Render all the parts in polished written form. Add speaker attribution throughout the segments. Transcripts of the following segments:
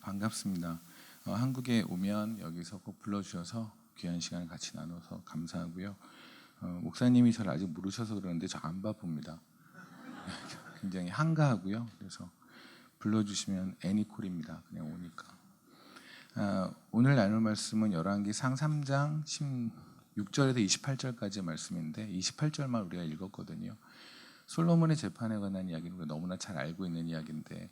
Speaker 1: 반갑습니다. 한국에 오면 여기서 꼭 불러주셔서 귀한 시간을 같이 나눠서 감사하고요. 목사님이 저를 아직 모르셔서 그러는데 저 안 바쁩니다. 굉장히 한가하고요. 그래서 불러주시면 애니콜입니다. 그냥 오니까. 오늘 나눌 말씀은 열왕기상 3장 16절에서 28절까지의 말씀인데 28절만 우리가 읽었거든요. 솔로몬의 재판에 관한 이야기는 우리가 너무나 잘 알고 있는 이야기인데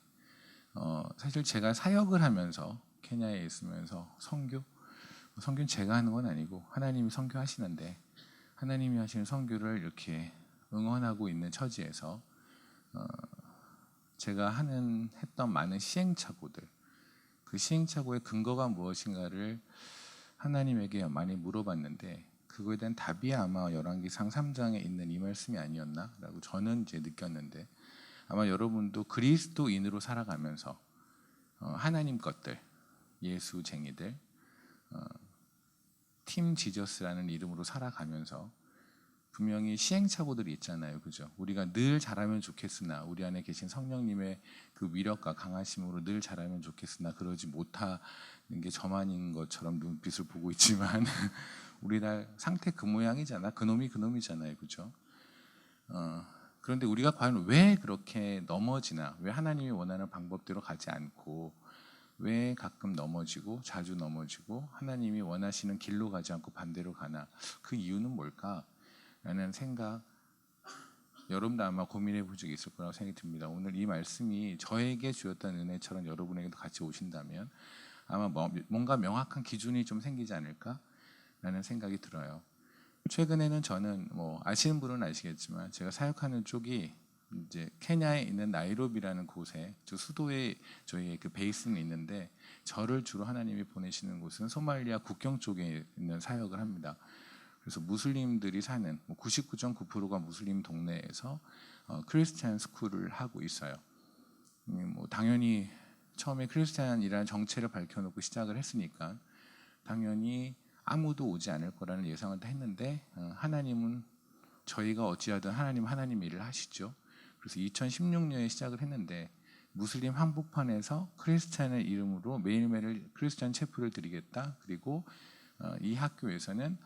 Speaker 1: 사실 제가 사역을 하면서 케냐에 있으면서 선교는 제가 하는 건 아니고 하나님이 선교하시는데 하나님이 하시는 선교를 이렇게 응원하고 있는 처지에서 제가 했던 많은 시행착오들, 그 시행착오의 근거가 무엇인가를 하나님에게 많이 물어봤는데 그거에 대한 답이 아마 열왕기상 3장에 있는 이 말씀이 아니었나라고 저는 이제 느꼈는데, 아마 여러분도 그리스도인으로 살아가면서 하나님 것들, 예수쟁이들, 팀 지저스라는 이름으로 살아가면서 분명히 시행착오들이 있잖아요, 그죠? 우리가 늘 잘하면 좋겠으나, 우리 안에 계신 성령님의 그 위력과 강하심으로 늘 잘하면 좋겠으나 그러지 못하는 게 저만인 것처럼 눈빛을 보고 있지만 우리 다 상태 그 모양이잖아, 그놈이 그놈이잖아요, 그죠? 그런데 우리가 과연 왜 그렇게 넘어지나, 왜 하나님이 원하는 방법대로 가지 않고 왜 가끔 넘어지고 자주 넘어지고 하나님이 원하시는 길로 가지 않고 반대로 가나, 그 이유는 뭘까? 라는 생각, 여러분도 아마 고민해 본 적이 있을 거라고 생각이 듭니다. 오늘 이 말씀이 저에게 주었던 은혜처럼 여러분에게도 같이 오신다면 아마 뭔가 명확한 기준이 좀 생기지 않을까라는 생각이 들어요. 최근에는 저는 아시는 분은 아시겠지만 제가 사역하는 쪽이 이제 케냐에 있는 나이로비라는 곳에 저 수도에 저희의 그 베이스는 있는데, 저를 주로 하나님이 보내시는 곳은 소말리아 국경 쪽에 있는 사역을 합니다. 그래서 무슬림들이 사는 99.9%가 무슬림 동네에서 크리스찬 스쿨을 하고 있어요. 당연히 처음에 크리스찬이라는 정체를 밝혀놓고 시작을 했으니까 당연히 아무도 오지 않을 거라는 예상을 다 했는데, 하나님은 저희가 어찌하든 하나님 일을 하시죠. 그래서 2016년에 시작을 했는데 무슬림 한복판에서 크리스찬의 이름으로 매일매일 크리스찬 체프를 드리겠다. 그리고 이 학교에서는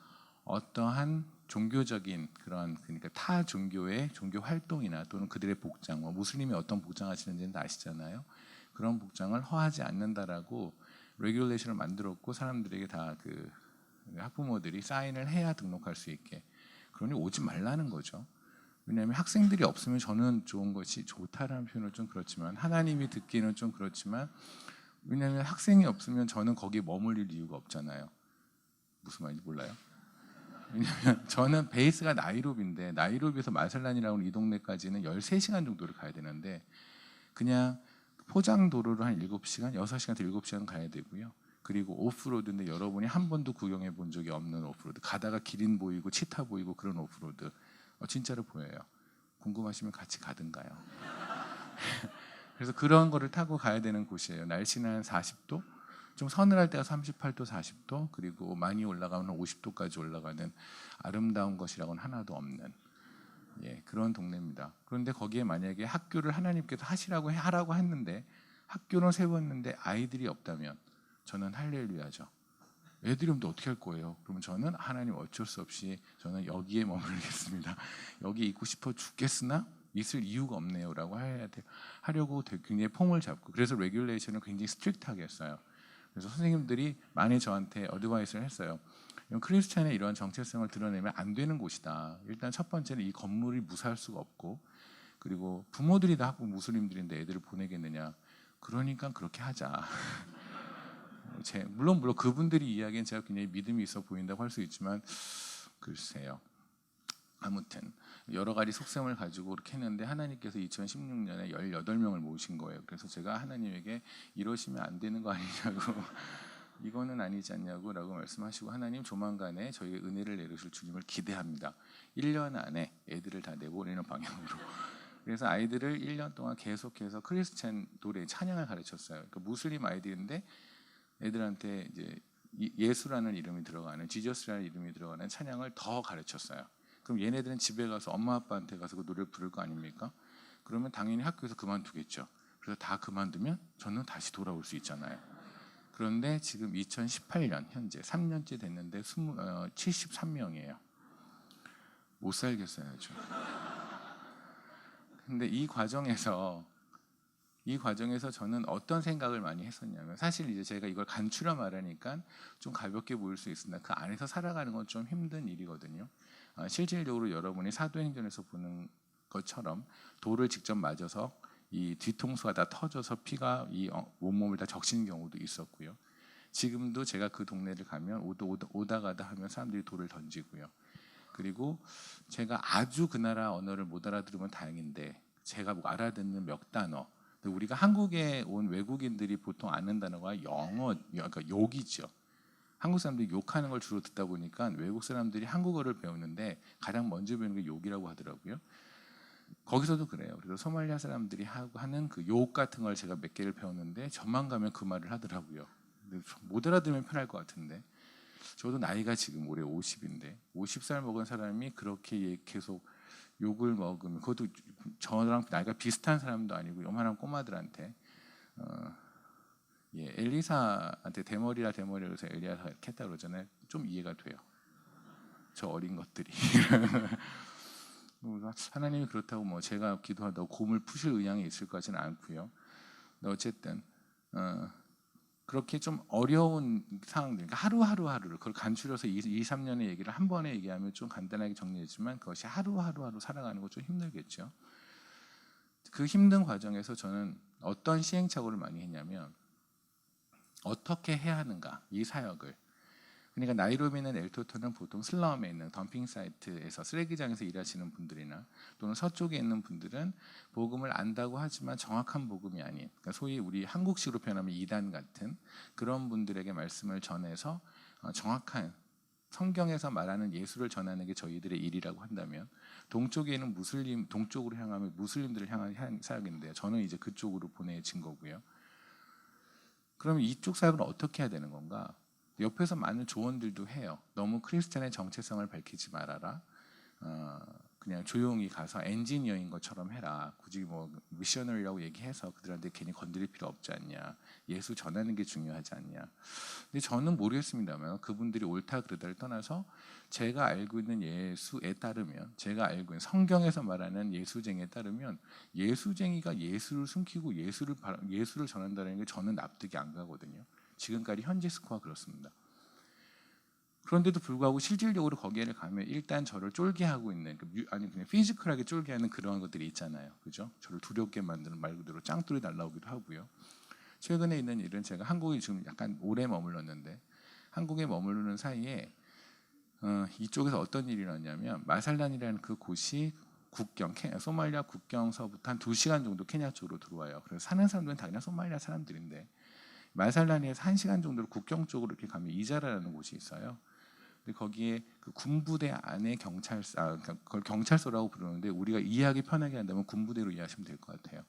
Speaker 1: 어떠한 종교적인 그러니까 타 종교의 종교 활동이나 또는 그들의 복장, 무슬림이 어떤 복장 하시는지는 다 아시잖아요. 그런 복장을 허하지 않는다라고 레귤레이션을 만들었고, 사람들에게 다 그 학부모들이 사인을 해야 등록할 수 있게. 그러니 오지 말라는 거죠. 왜냐하면 학생들이 없으면 저는 좋은 것이, 좋다라는 표현은 좀 그렇지만 하나님이 듣기는 좀 그렇지만, 왜냐하면 학생이 없으면 저는 거기에 머물릴 이유가 없잖아요. 무슨 말인지 몰라요? 왜냐하면 저는 베이스가 나이로비인데 나이로비에서 마살란이라고 하는 이 동네까지는 13시간 정도를 가야 되는데, 그냥 포장도로로 한 7시간, 6시간에서 7시간 가야 되고요. 그리고 오프로드인데 여러분이 한 번도 구경해 본 적이 없는 오프로드, 가다가 기린 보이고 치타 보이고 그런 오프로드, 진짜로 보여요. 궁금하시면 같이 가든가요. 그래서 그런 거를 타고 가야 되는 곳이에요. 날씨는 한 40도, 좀 서늘할 때가 38도, 40도, 그리고 많이 올라가면 50도까지 올라가는 아름다운 것이라고는 하나도 없는 그런 동네입니다. 그런데 거기에 만약에 학교를 하나님께서 하라고 했는데 학교는 세웠는데 아이들이 없다면 저는 할렐루야죠. 애들이 없는데 어떻게 할 거예요? 그러면 저는 하나님 어쩔 수 없이 저는 여기에 머물겠습니다. 여기 있고 싶어 죽겠으나 있을 이유가 없네요라고 하려고 굉장히 폼을 잡고, 그래서 레귤레이션을 굉장히 스트릭트하게 했어요. 그래서 선생님들이 많이 저한테 어드바이스를 했어요. 크리스찬의 이러한 정체성을 드러내면 안 되는 곳이다. 일단 첫 번째는 이 건물이 무사할 수가 없고, 그리고 부모들이 다 학부 무슬림들인데 애들을 보내겠느냐. 그러니까 그렇게 하자. 물론 그분들이 이야기는 제가 굉장히 믿음이 있어 보인다고 할 수 있지만 글쎄요. 아무튼 여러 가지 속셈을 가지고 이렇게 했는데 하나님께서 2016년에 18명을 모으신 거예요. 그래서 제가 하나님에게 이러시면 안 되는 거 아니냐고 이거는 아니지 않냐고 라고 말씀하시고, 하나님 조만간에 저희에게 은혜를 내리실 주님을 기대합니다. 1년 안에 애들을 다 내보내는 방향으로. 그래서 아이들을 1년 동안 계속해서 크리스찬 노래 찬양을 가르쳤어요. 그러니까 무슬림 아이들인데 애들한테 이제 예수라는 이름이 들어가는, 지저스라는 이름이 들어가는 찬양을 더 가르쳤어요. 그럼 얘네들은 집에 가서 엄마 아빠한테 가서 그 노래를 부를 거 아닙니까? 그러면 당연히 학교에서 그만두겠죠. 그래서 다 그만두면 저는 다시 돌아올 수 있잖아요. 그런데 지금 2018년 현재 3년째 됐는데 73명이에요. 못 살겠어요, 저. 근데 이 과정에서 저는 어떤 생각을 많이 했었냐면, 사실 이제 제가 이걸 간추려 말하니까 좀 가볍게 보일 수 있으나 그 안에서 살아가는 건 좀 힘든 일이거든요. 실질적으로 여러분이 사도행전에서 보는 것처럼 돌을 직접 맞아서 이 뒤통수가 다 터져서 피가 이 온몸을 다 적신 경우도 있었고요. 지금도 제가 그 동네를 가면 오다 가다 하면 사람들이 돌을 던지고요. 그리고 제가 아주 그 나라 언어를 못 알아들으면 다행인데 제가 뭐 알아듣는 몇 단어, 우리가 한국에 온 외국인들이 보통 아는 단어가 영어, 그러니까 욕이죠. 한국 사람들이 욕하는 걸 주로 듣다 보니까 외국 사람들이 한국어를 배우는데 가장 먼저 배우는 게 욕이라고 하더라고요. 거기서도 그래요. 그래서 소말리아 사람들이 하는 그 욕 같은 걸 제가 몇 개를 배웠는데 저만 가면 그 말을 하더라고요. 못 알아들으면 편할 것 같은데, 저도 나이가 지금 올해 50인데 50살 먹은 사람이 그렇게 계속 욕을 먹으면, 그것도 저랑 나이가 비슷한 사람도 아니고 요만한 꼬마들한테 엘리사한테 대머리라 해서 엘리야가 이렇게 했다 그러잖아요. 좀 이해가 돼요. 저 어린 것들이. 하나님이 그렇다고 뭐 제가 기도하다고 곰을 푸실 의향이 있을 것 같지는 않고요. 근데 어쨌든 그렇게 좀 어려운 상황들, 그러니까 하루하루를 그걸 간추려서 2-3년의 얘기를 한 번에 얘기하면 좀 간단하게 정리했지만 그것이 하루하루 살아가는 거 좀 힘들겠죠. 그 힘든 과정에서 저는 어떤 시행착오를 많이 했냐면, 어떻게 해야 하는가 이 사역을. 그러니까 나이로비는 엘토토는 보통 슬럼에 있는 덤핑 사이트에서 쓰레기장에서 일하시는 분들이나 또는 서쪽에 있는 분들은 복음을 안다고 하지만 정확한 복음이 아닌, 그러니까 소위 우리 한국식으로 표현하면 이단 같은 그런 분들에게 말씀을 전해서 정확한 성경에서 말하는 예수를 전하는 게 저희들의 일이라고 한다면, 동쪽에 있는 동쪽으로 향하면 무슬림들을 향한 사역인데 저는 이제 그쪽으로 보내진 거고요. 그러면 이쪽 사역을 어떻게 해야 되는 건가? 옆에서 많은 조언들도 해요. 너무 크리스찬의 정체성을 밝히지 말아라. 그냥 조용히 가서 엔지니어인 것처럼 해라. 굳이 뭐 미셔너리라고 얘기해서 그들한테 괜히 건드릴 필요 없지 않냐. 예수 전하는 게 중요하지 않냐. 근데 저는 모르겠습니다만 그분들이 옳다 그르다를 떠나서 제가 알고 있는 예수에 따르면, 제가 알고 있는 성경에서 말하는 예수쟁이에 따르면 예수쟁이가 예수를 숨기고 예수를 전한다는 게 저는 납득이 안 가거든요. 지금까지 현지 스코어 그렇습니다. 그런데도 불구하고 실질적으로 거기를 가면 일단 저를 쫄게 하고 있는, 아니 그냥 피지컬하게 쫄게 하는 그런 것들이 있잖아요. 그죠? 저를 두렵게 만드는, 말 그대로 짱돌이 날라오기도 하고요. 최근에 있는 일은, 제가 한국에 지금 약간 오래 머물렀는데 한국에 머무르는 사이에 이쪽에서 어떤 일이 일어났냐면, 마살란이라는 그 곳이 소말리아 국경서부터 한 2시간 정도 케냐 쪽으로 들어와요. 그래서 사는 사람들은 다 그냥 소말리아 사람들인데, 마살란에서 1시간 정도로 국경 쪽으로 이렇게 가면 이자라라는 곳이 있어요. 근데 거기에 그 군부대 안에 그걸 경찰서라고 부르는데 우리가 이해하기 편하게 한다면 군부대로 이해하시면 될 것 같아요.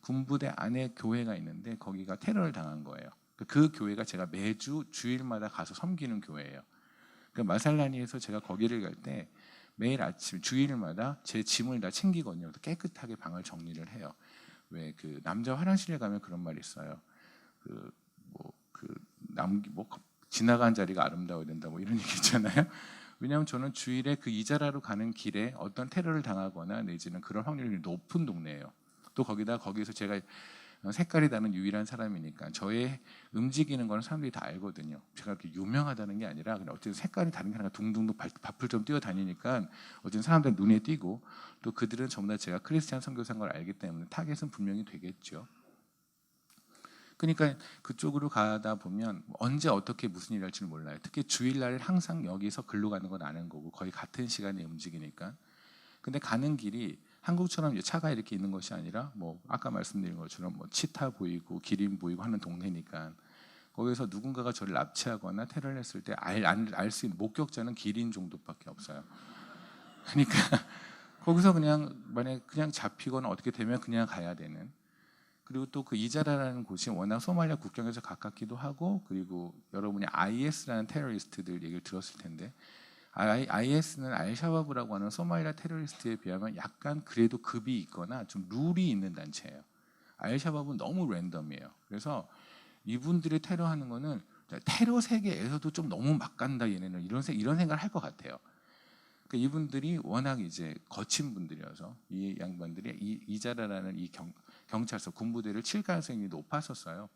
Speaker 1: 군부대 안에 교회가 있는데 거기가 테러를 당한 거예요. 그 교회가 제가 매주 주일마다 가서 섬기는 교회예요. 그 마살라니에서 제가 거기를 갈 때 매일 아침 주일마다 제 짐을 다 챙기거든요. 깨끗하게 방을 정리를 해요. 왜 그 남자 화장실에 가면 그런 말이 있어요. 지나간 자리가 아름다워야 된다 뭐 이런 얘기 있잖아요. 왜냐하면 저는 주일에 그 이자라로 가는 길에 어떤 테러를 당하거나 내지는 그런 확률이 높은 동네예요. 또 거기서 제가 색깔이 나는 유일한 사람이니까 저의 움직이는 거는 사람들이 다 알거든요. 제가 그렇게 유명하다는 게 아니라 그냥 어쨌든 색깔이 다른 게 아니라 둥둥둥 밥을 좀 뛰어다니니까 어쨌든 사람들 눈에 띄고, 또 그들은 전부 다 제가 크리스찬 선교사인 걸 알기 때문에 타겟은 분명히 되겠죠. 그러니까 그쪽으로 가다 보면 언제 어떻게 무슨 일을 할지는 몰라요. 특히 주일날 항상 여기서 글로 가는 건 아는 거고 거의 같은 시간에 움직이니까. 근데 가는 길이 한국처럼 차가 이렇게 있는 것이 아니라 뭐 아까 말씀드린 것처럼 뭐 치타 보이고 기린 보이고 하는 동네니까, 거기서 누군가가 저를 납치하거나 테러를 했을 때 알 수 있는 목격자는 기린 정도밖에 없어요. 그러니까 거기서 만약 그냥 잡히거나 어떻게 되면 그냥 가야 되는. 그리고 또 그 이자라라는 곳이 워낙 소말리아 국경에서 가깝기도 하고, 그리고 여러분이 IS라는 테러리스트들 얘기를 들었을 텐데, IS는 알샤바브라고 하는 소말리아 테러리스트에 비하면 약간 그래도 급이 있거나 좀 룰이 있는 단체예요. 알샤밥은 너무 랜덤이에요. 그래서 이분들이 테러하는 거는 테러 세계에서도 좀 너무 막 간다 얘네는 이런 생각을 할 것 같아요. 그러니까 이분들이 워낙 이제 거친 분들이어서 이 양반들이 이자라라는 이 경찰서 군부대를 칠 가능성이 높았었어요.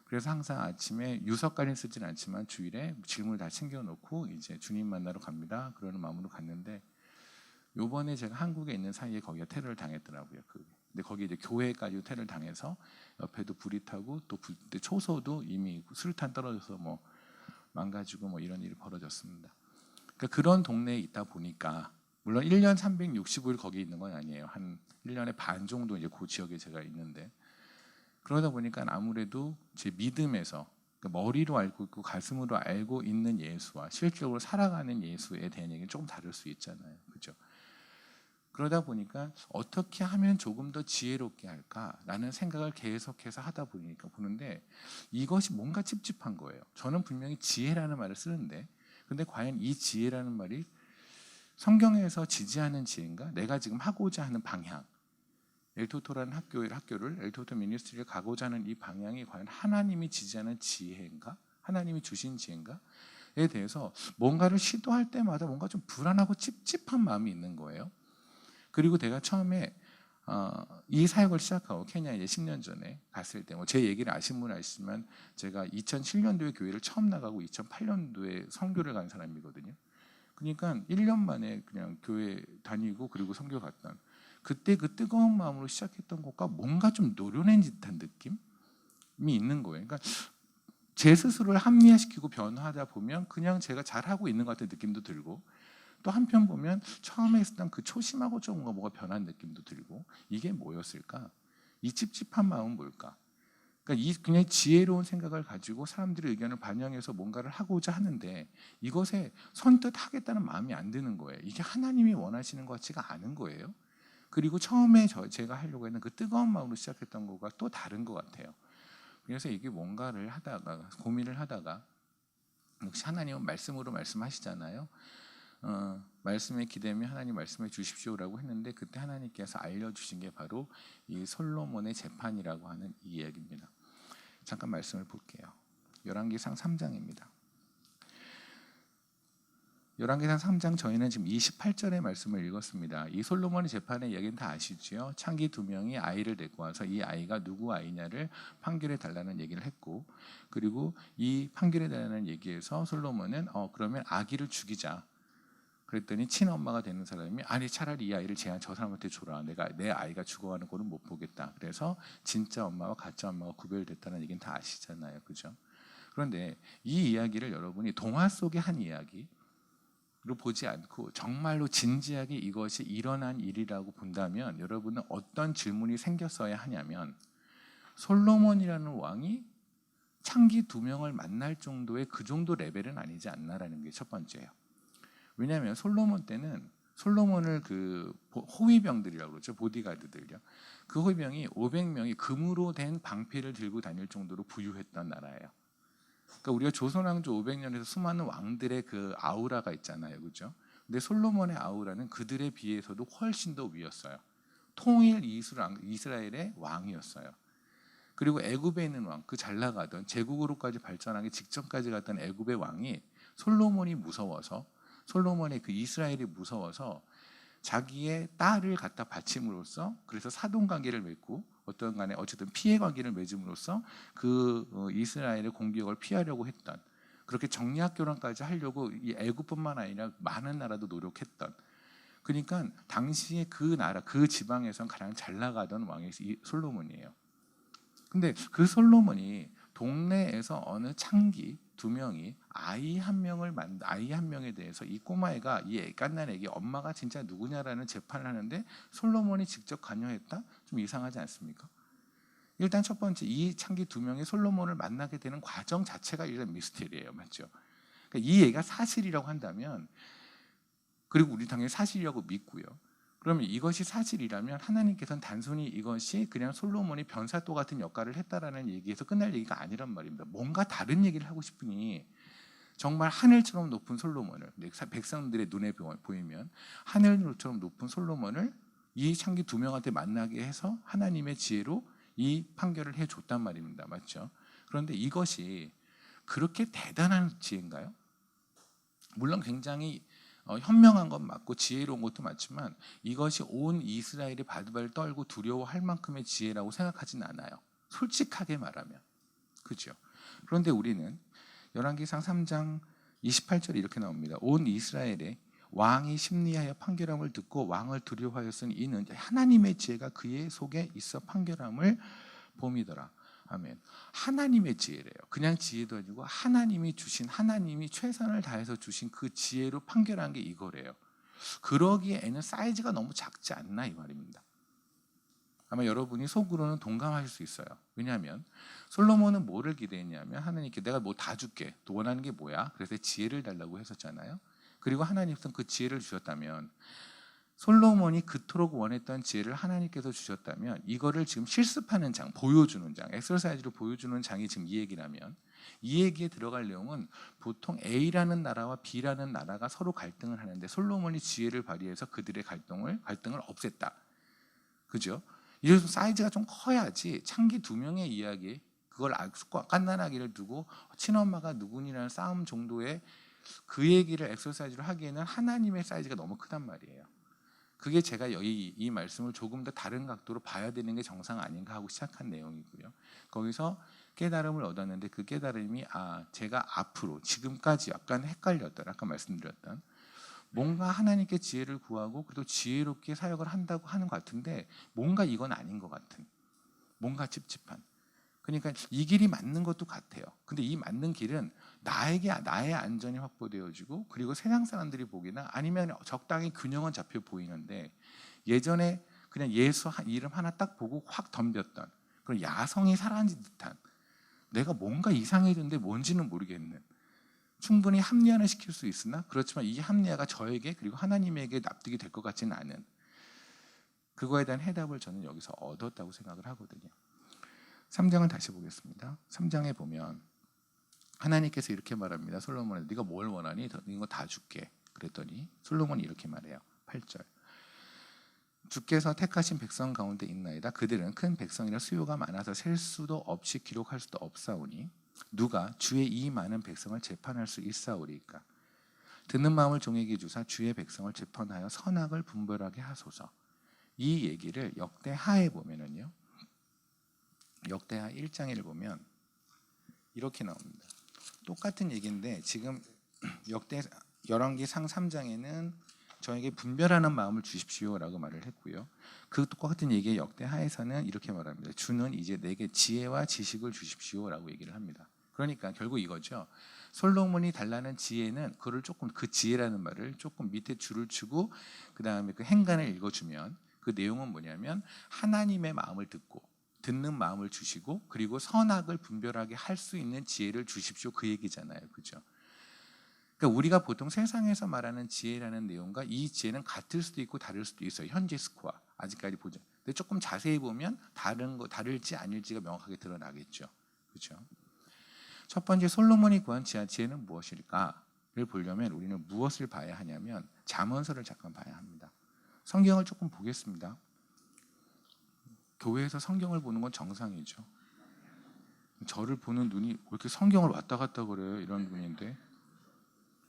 Speaker 1: 그래서 항상 아침에 유석까지는 쓰진 않지만 주일에 짐을 다 챙겨놓고 이제 주님 만나러 갑니다. 그러는 마음으로 갔는데 요번에 제가 한국에 있는 사이에 거기가 테러를 당했더라고요. 근데 거기 이제 교회까지 테러를 당해서 옆에도 불이 타고 또 초소도 이미 수류탄 떨어져서 뭐 망가지고 뭐 이런 일이 벌어졌습니다. 그러니까 그런 동네에 있다 보니까 물론 1년 365일 거기 있는 건 아니에요. 한 1년에 반 정도 이제 그 지역에 제가 있는데 그러다 보니까 아무래도 제 믿음에서 그러니까 머리로 알고 있고 가슴으로 알고 있는 예수와 실질적으로 살아가는 예수에 대한 얘기는 조금 다를 수 있잖아요. 그렇죠? 그러다 보니까 어떻게 하면 조금 더 지혜롭게 할까라는 생각을 계속해서 하다 보니까 보는데 이것이 뭔가 찝찝한 거예요. 저는 분명히 지혜라는 말을 쓰는데 근데 과연 이 지혜라는 말이 성경에서 지지하는 지혜인가? 내가 지금 하고자 하는 방향 엘토토라는 학교를 엘토토 미니스트리를 가고자 하는 이 방향이 과연 하나님이 지지하는 지혜인가? 하나님이 주신 지혜인가?에 대해서 뭔가를 시도할 때마다 뭔가 좀 불안하고 찝찝한 마음이 있는 거예요. 그리고 내가 처음에 이 사역을 시작하고 케냐 이제 10년 전에 갔을 때 뭐 제 얘기를 아시는 분은 아시지만 제가 2007년도에 교회를 처음 나가고 2008년도에 선교를 간 사람이거든요. 그러니까 1년 만에 그냥 교회 다니고 그리고 선교 갔던 그때 그 뜨거운 마음으로 시작했던 것과 뭔가 좀 노련한 듯한 느낌이 있는 거예요. 그러니까 제 스스로를 합리화시키고 변화하다 보면 그냥 제가 잘하고 있는 것 같은 느낌도 들고 또 한편 보면 처음에 있었던 그 초심하고 좀 뭐가 변한 느낌도 들고 이게 뭐였을까? 이 찝찝한 마음은 뭘까? 그러니까 이 그냥 지혜로운 생각을 가지고 사람들의 의견을 반영해서 뭔가를 하고자 하는데 이것에 선뜻 하겠다는 마음이 안 드는 거예요. 이게 하나님이 원하시는 것 같지가 않은 거예요. 그리고 처음에 제가 하려고 했는 그 뜨거운 마음으로 시작했던 거가 또 다른 것 같아요. 그래서 이게 뭔가를 하다가 고민을 하다가 역시 하나님은 말씀으로 말씀하시잖아요. 말씀에 기대면 하나님 말씀해 주십시오라고 했는데 그때 하나님께서 알려주신 게 바로 이 솔로몬의 재판이라고 하는 이 이야기입니다. 잠깐 말씀을 볼게요. 열왕기상 3장입니다. 열왕기상 3장 저희는 지금 28절의 말씀을 읽었습니다. 이 솔로몬의 재판의 이야기는 다 아시죠? 창기 2명이 아이를 데리고 와서 이 아이가 누구 아이냐를 판결해 달라는 얘기를 했고 그리고 이 판결해 달라는 얘기에서 솔로몬은 그러면 아기를 죽이자. 그랬더니 친엄마가 되는 사람이 아니 차라리 이 아이를 저 사람한테 줘라. 내 아이가 죽어가는 거는 못 보겠다. 그래서 진짜 엄마와 가짜 엄마가 구별됐다는 얘기는 다 아시잖아요. 그죠? 그런데 이 이야기를 여러분이 동화 속의 한 이야기로 보지 않고 정말로 진지하게 이것이 일어난 일이라고 본다면 여러분은 어떤 질문이 생겼어야 하냐면 솔로몬이라는 왕이 창기 2명을 만날 정도의 그 정도 레벨은 아니지 않나라는 게 첫 번째예요. 왜냐하면 솔로몬 때는 솔로몬을 그 호위병들이라고 그러죠. 보디가드들요. 그 호위병이 500명이 금으로 된 방패를 들고 다닐 정도로 부유했던 나라예요. 그러니까 우리가 조선왕조 500년에서 수많은 왕들의 그 아우라가 있잖아요. 그렇죠? 근데 솔로몬의 아우라는 그들에 비해서도 훨씬 더 위였어요. 통일 이스라엘의 왕이었어요. 그리고 애굽에 있는 왕, 그 잘 나가던 제국으로까지 발전하기 직전까지 갔던 애굽의 왕이 솔로몬이 무서워서 솔로몬의 그 이스라엘이 무서워서 자기의 딸을 갖다 바침으로써 그래서 사돈 관계를 맺고 어떤 간에 어쨌든 피해 관계를 맺음으로써 그 이스라엘의 공격을 피하려고 했던 그렇게 정략 결혼까지 하려고 이 애굽뿐만 아니라 많은 나라도 노력했던 그러니까 당시에 그 나라 그 지방에선 가장 잘 나가던 왕이 솔로몬이에요. 근데 그 솔로몬이 동네에서 어느 창기 2명이 아이 한 명에 대해서 이 꼬마애가 이 갓난애기 엄마가 진짜 누구냐라는 재판을 하는데 솔로몬이 직접 관여했다? 좀 이상하지 않습니까? 일단 첫 번째 이 창기 2명이 솔로몬을 만나게 되는 과정 자체가 일단 미스테리예요. 맞죠? 그러니까 이 얘기가 사실이라고 한다면 그리고 우리 당연히 사실이라고 믿고요. 그러면 이것이 사실이라면 하나님께서는 단순히 이것이 그냥 솔로몬이 변사또 같은 역할을 했다라는 얘기에서 끝날 얘기가 아니란 말입니다. 뭔가 다른 얘기를 하고 싶으니 정말 하늘처럼 높은 솔로몬을 백성들의 눈에 보이면 하늘처럼 높은 솔로몬을 이 창기 2명한테 만나게 해서 하나님의 지혜로 이 판결을 해줬단 말입니다. 맞죠? 그런데 이것이 그렇게 대단한 지혜인가요? 물론 굉장히 현명한 건 맞고 지혜로운 것도 맞지만 이것이 온 이스라엘이 바들바들 떨고 두려워할 만큼의 지혜라고 생각하진 않아요. 솔직하게 말하면. 그죠? 그런데 우리는 열왕기상 3장 28절에 이렇게 나옵니다. 온 이스라엘의 왕이 심리하여 판결함을 듣고 왕을 두려워하였으니 이는 하나님의 지혜가 그의 속에 있어 판결함을 봄이더라. 아멘. 하나님의 지혜래요. 그냥 지혜도 아니고 하나님이 주신, 하나님이 최선을 다해서 주신 그 지혜로 판결한 게 이거래요. 그러기에는 사이즈가 너무 작지 않나 이 말입니다. 아마 여러분이 속으로는 동감하실 수 있어요. 왜냐하면 솔로몬은 뭐를 기대했냐면 하나님께 내가 뭐 다 줄게. 또 원하는 게 뭐야? 그래서 지혜를 달라고 했었잖아요. 그리고 하나님께서 그 지혜를 주셨다면 솔로몬이 그토록 원했던 지혜를 하나님께서 주셨다면 이거를 지금 실습하는 장, 보여주는 장, 엑서사이즈로 보여주는 장이 지금 이 얘기라면 이 얘기에 들어갈 내용은 보통 A라는 나라와 B라는 나라가 서로 갈등을 하는데 솔로몬이 지혜를 발휘해서 그들의 갈등을 없앴다. 그죠? 이래서 사이즈가 좀 커야지 창기 두 명의 이야기 그걸 깐난하기를 두고 친엄마가 누구니라는 싸움 정도의 그 얘기를 엑서사이즈로 하기에는 하나님의 사이즈가 너무 크단 말이에요. 그게 제가 이 말씀을 조금 더 다른 각도로 봐야 되는 게 정상 아닌가 하고 시작한 내용이고요. 거기서 깨달음을 얻었는데 그 깨달음이 제가 앞으로 지금까지 약간 헷갈렸던 아까 말씀드렸던 뭔가 하나님께 지혜를 구하고 그래도 지혜롭게 사역을 한다고 하는 것 같은데 뭔가 이건 아닌 것 같은 뭔가 찝찝한 그러니까 이 길이 맞는 것도 같아요. 근데 이 맞는 길은 나의 안전이 확보되어지고 그리고 세상 사람들이 보기나 아니면 적당히 균형은 잡혀 보이는데 예전에 그냥 예수 이름 하나 딱 보고 확 덤볐던 그런 야성이 사라진 듯한 내가 뭔가 이상해졌는데 뭔지는 모르겠는 충분히 합리화는 시킬 수 있으나 그렇지만 이 합리화가 저에게 그리고 하나님에게 납득이 될 것 같지는 않은 그거에 대한 해답을 저는 여기서 얻었다고 생각을 하거든요. 3장을 다시 보겠습니다. 3장에 보면 하나님께서 이렇게 말합니다. 솔로몬한테 네가 뭘 원하니? 이거 다 줄게. 그랬더니 솔로몬이 이렇게 말해요. 8절 주께서 택하신 백성 가운데 있나이다. 그들은 큰 백성이라 수요가 많아서 셀 수도 없이 기록할 수도 없사오니 누가 주의 이 많은 백성을 재판할 수 있사오리까? 듣는 마음을 종에게 주사 주의 백성을 재판하여 선악을 분별하게 하소서. 이 얘기를 역대하에 보면은요. 역대하 1장을 보면 이렇게 나옵니다. 똑같은 얘기인데 지금 열왕기상 3장에는 저에게 분별하는 마음을 주십시오라고 말을 했고요. 그 똑같은 얘기의 역대하에서는 이렇게 말합니다. 주는 이제 내게 지혜와 지식을 주십시오라고 얘기를 합니다. 그러니까 결국 이거죠. 솔로몬이 달라는 지혜는 그를 조금 그 지혜라는 말을 조금 밑에 줄을 치고 그 다음에 그 행간을 읽어주면 그 내용은 뭐냐면 하나님의 마음을 듣는 마음을 주시고 그리고 선악을 분별하게 할 수 있는 지혜를 주십시오 그 얘기잖아요. 그죠? 그러니까 우리가 보통 세상에서 말하는 지혜라는 내용과 이 지혜는 같을 수도 있고 다를 수도 있어요. 현재 스코어 아직까지 보죠. 근데 조금 자세히 보면 다를지 아닐지가 명확하게 드러나겠죠. 그렇죠? 첫 번째 솔로몬이 구한 지혜는 무엇일까를 보려면 우리는 무엇을 봐야 하냐면 잠언서를 잠깐 봐야 합니다. 성경을 조금 보겠습니다. 교회에서 성경을 보는 건 정상이죠. 저를 보는 눈이 왜 이렇게 성경을 왔다 갔다 그래요? 이런 분인데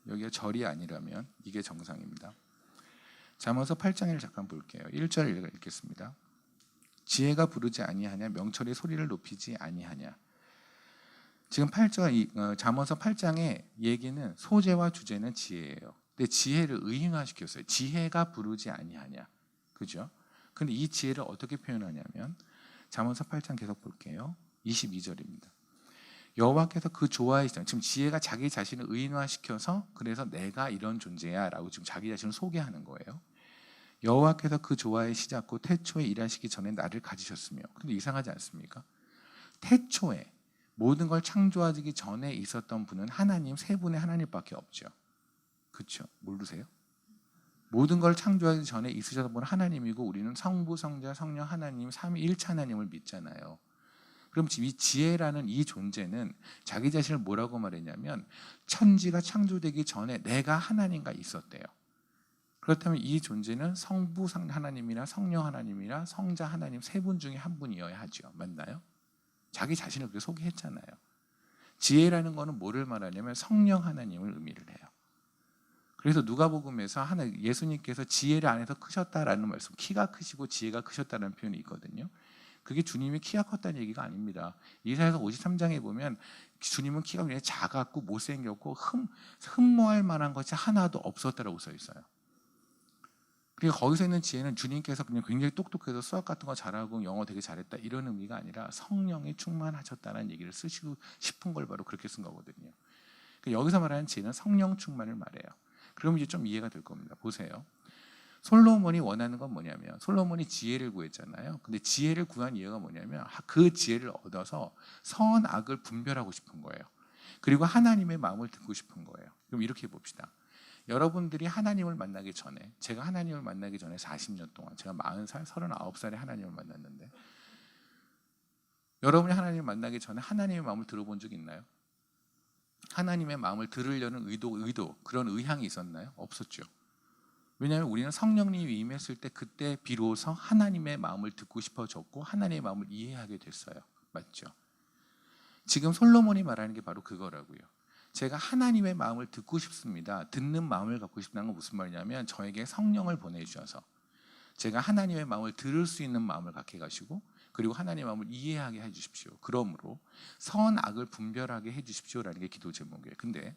Speaker 1: 여기가 절이 아니라면 이게 정상입니다. 잠언서 8장을 잠깐 볼게요. 1절을 읽겠습니다. 지혜가 부르지 아니하냐 명철이 소리를 높이지 아니하냐. 지금 잠언서 8장의 얘기는 소재와 주제는 지혜예요. 근데 지혜를 의인화시켰어요. 지혜가 부르지 아니하냐. 그죠? 근데 이 지혜를 어떻게 표현하냐면 잠언서 8장 계속 볼게요. 22절입니다. 여호와께서 그 좋아하시는 지금 지혜가 자기 자신을 의인화시켜서 그래서 내가 이런 존재야라고 지금 자기 자신을 소개하는 거예요. 여호와께서 그 좋아의 시작고 태초에 일하시기 전에 나를 가지셨으며. 근데 이상하지 않습니까? 태초에 모든 걸 창조하기 전에 있었던 분은 하나님 세 분의 하나님밖에 없죠. 그렇죠? 모르세요? 모든 걸 창조하기 전에 있으셨던 분은 하나님이고 우리는 성부, 성자, 성령 하나님 삼위일체 하나님을 믿잖아요. 그럼 지금 이 지혜라는 이 존재는 자기 자신을 뭐라고 말했냐면 천지가 창조되기 전에 내가 하나님과 있었대요. 그렇다면 이 존재는 성부 하나님이나 성령 하나님이나 성자 하나님 세 분 중에 한 분이어야 하죠. 맞나요? 자기 자신을 그렇게 소개했잖아요. 지혜라는 것은 뭐를 말하냐면 성령 하나님을 의미를 해요. 그래서 누가복음에서 예수님께서 지혜를 안에서 크셨다라는 말씀, 키가 크시고 지혜가 크셨다는 표현이 있거든요. 그게 주님이 키가 컸다는 얘기가 아닙니다. 이사야서 53장에 보면 주님은 키가 굉장히 작았고 못생겼고 흠모할 만한 것이 하나도 없었다라고 써 있어요. 그러니까 거기서 있는 지혜는 주님께서 그냥 굉장히 똑똑해서 수학 같은 거 잘하고 영어 되게 잘했다 이런 의미가 아니라 성령이 충만하셨다는 얘기를 쓰시고 싶은 걸 바로 그렇게 쓴 거거든요. 그러니까 여기서 말하는 지혜는 성령 충만을 말해요. 그럼 이제 좀 이해가 될 겁니다. 보세요. 솔로몬이 원하는 건 뭐냐면 솔로몬이 지혜를 구했잖아요. 근데 지혜를 구한 이유가 뭐냐면 그 지혜를 얻어서 선악을 분별하고 싶은 거예요. 그리고 하나님의 마음을 듣고 싶은 거예요. 그럼 이렇게 봅시다. 여러분들이 하나님을 만나기 전에, 제가 하나님을 만나기 전에 40년 동안, 제가 40살, 39살에 하나님을 만났는데 여러분이 하나님을 만나기 전에 하나님의 마음을 들어본 적 있나요? 하나님의 마음을 들으려는 의도, 그런 의향이 있었나요? 없었죠. 왜냐하면 우리는 성령님이 임했을 때 그때 비로소 하나님의 마음을 듣고 싶어졌고 하나님의 마음을 이해하게 됐어요. 맞죠? 지금 솔로몬이 말하는 게 바로 그거라고요. 제가 하나님의 마음을 듣고 싶습니다. 듣는 마음을 갖고 싶다는 건 무슨 말이냐면 저에게 성령을 보내주셔서 제가 하나님의 마음을 들을 수 있는 마음을 갖게 하시고 그리고 하나님의 마음을 이해하게 해주십시오. 그러므로 선악을 분별하게 해주십시오라는 게 기도 제목이에요. 근데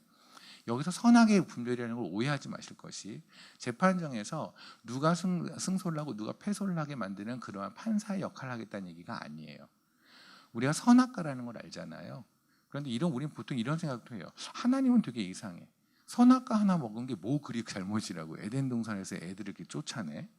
Speaker 1: 여기서 선악의 분별이라는 걸 오해하지 마실 것이 재판정에서 누가 승소를 하고 누가 패소를 하게 만드는 그러한 판사의 역할을 하겠다는 얘기가 아니에요. 우리가 선악과라는 걸 알잖아요. 그런데 우리는 보통 이런 생각도 해요. 하나님은 되게 이상해. 선악과 하나 먹은 게 뭐 그리 잘못이라고 에덴 동산에서 애들을 이렇게 쫓아내?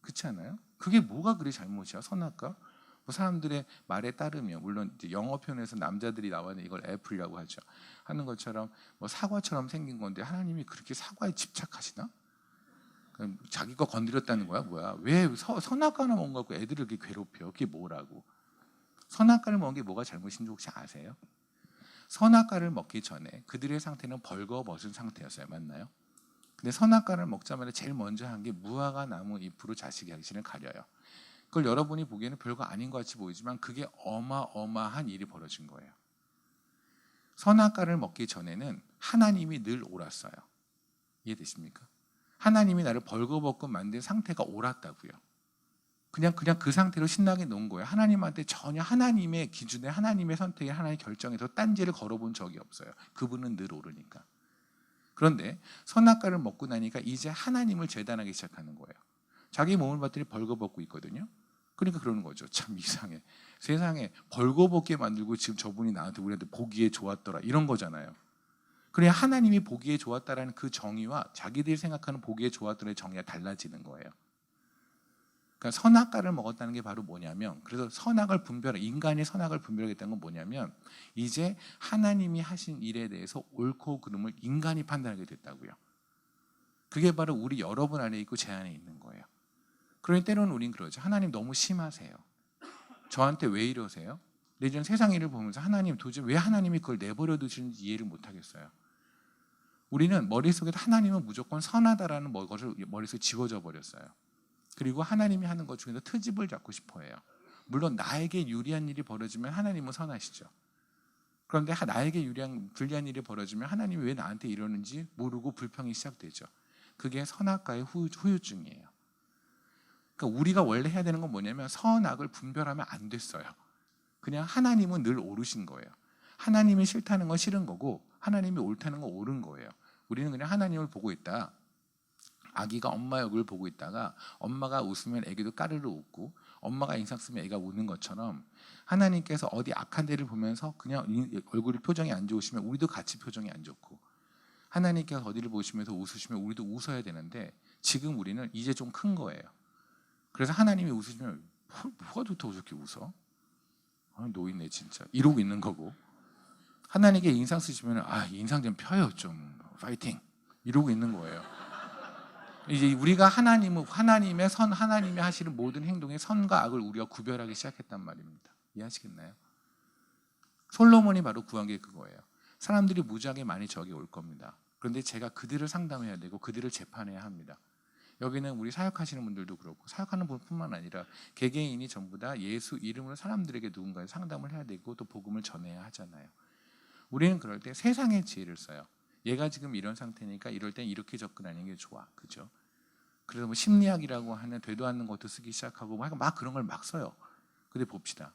Speaker 1: 그렇지 않아요? 그게 뭐가 그리 잘못이야? 선악과? 뭐 사람들의 말에 따르면 물론 이제 영어 표현에서 남자들이 나와는 이걸 애플이라고 하죠. 하는 것처럼 뭐 사과처럼 생긴 건데 하나님이 그렇게 사과에 집착하시나? 자기 거 건드렸다는 거야? 뭐야? 왜 선악과나 먹은 거 갖고 애들을 이렇게 괴롭혀? 그게 뭐라고? 선악과를 먹은 게 뭐가 잘못인지 혹시 아세요? 선악과를 먹기 전에 그들의 상태는 벌거벗은 상태였어요. 맞나요? 근데 선악과를 먹자마자 제일 먼저 한 게 무화과 나무 잎으로 자식의 행실을 가려요. 그걸 여러분이 보기에는 별거 아닌 것 같이 보이지만 그게 어마어마한 일이 벌어진 거예요. 선악과를 먹기 전에는 하나님이 늘 옳았어요. 이해되십니까? 하나님이 나를 벌거벗고 만든 상태가 옳았다고요. 그냥 그 상태로 신나게 놓은 거예요. 하나님한테 전혀 하나님의 기준에 하나님의 선택에 하나님의 결정에서 딴지를 걸어본 적이 없어요. 그분은 늘 옳으니까. 그런데 선악과를 먹고 나니까 이제 하나님을 재단하기 시작하는 거예요. 자기 몸을 봤더니 벌거벗고 있거든요. 그러니까 그러는 거죠. 참 이상해. 세상에 벌거벗게 만들고 지금 저분이 우리한테 보기에 좋았더라 이런 거잖아요. 그래 하나님이 보기에 좋았다라는 그 정의와 자기들이 생각하는 보기에 좋았더라의 정의가 달라지는 거예요. 그러니까 선악과를 먹었다는 게 바로 뭐냐면 그래서 인간이 선악을 분별하겠다는 건 뭐냐면 이제 하나님이 하신 일에 대해서 옳고 그름을 인간이 판단하게 됐다고요. 그게 바로 우리 여러분 안에 있고 제 안에 있는 거예요. 그러니 때로는 우린 그러죠. 하나님 너무 심하세요. 저한테 왜 이러세요? 내지는 세상 일을 보면서 하나님 도대체 왜 하나님이 그걸 내버려 두시는지 이해를 못 하겠어요. 우리는 머릿속에 하나님은 무조건 선하다라는 것을 머릿속에 지워져 버렸어요. 그리고 하나님이 하는 것 중에서 트집을 잡고 싶어 해요. 물론 나에게 유리한 일이 벌어지면 하나님은 선하시죠. 그런데 나에게 불리한 일이 벌어지면 하나님이 왜 나한테 이러는지 모르고 불평이 시작되죠. 그게 선악과의 후유증이에요. 그러니까 우리가 원래 해야 되는 건 뭐냐면 선악을 분별하면 안 됐어요. 그냥 하나님은 늘 옳으신 거예요. 하나님이 싫다는 건 싫은 거고 하나님이 옳다는 건 옳은 거예요. 우리는 그냥 하나님을 보고 있다. 아기가 엄마 얼굴을 보고 있다가 엄마가 웃으면 아기도 까르르 웃고 엄마가 인상 쓰면 아기가 우는 것처럼 하나님께서 어디 악한 데를 보면서 그냥 얼굴이 표정이 안 좋으시면 우리도 같이 표정이 안 좋고 하나님께서 어디를 보시면서 웃으시면 우리도 웃어야 되는데 지금 우리는 이제 좀 큰 거예요. 그래서 하나님이 웃으시면 뭐가 좋다고 저렇게 웃어? 노인네 진짜 이러고 있는 거고 하나님께 인상 쓰시면 인상 좀 펴요 좀 파이팅 이러고 있는 거예요. 이제 우리가 하나님이 하시는 모든 행동의 선과 악을 우리가 구별하기 시작했단 말입니다. 이해하시겠나요? 솔로몬이 바로 구한 게 그거예요. 사람들이 무지하게 많이 저기 올 겁니다. 그런데 제가 그들을 상담해야 되고 그들을 재판해야 합니다. 여기는 우리 사역하시는 분들도 그렇고 사역하는 분뿐만 아니라 개개인이 전부 다 예수 이름으로 사람들에게 누군가의 상담을 해야 되고 또 복음을 전해야 하잖아요. 우리는 그럴 때 세상의 지혜를 써요. 얘가 지금 이런 상태니까 이럴 땐 이렇게 접근하는 게 좋아, 그죠? 그래서 뭐 심리학이라고 하는 되도 않는 것도 쓰기 시작하고 막 그런 걸 막 써요. 근데 봅시다.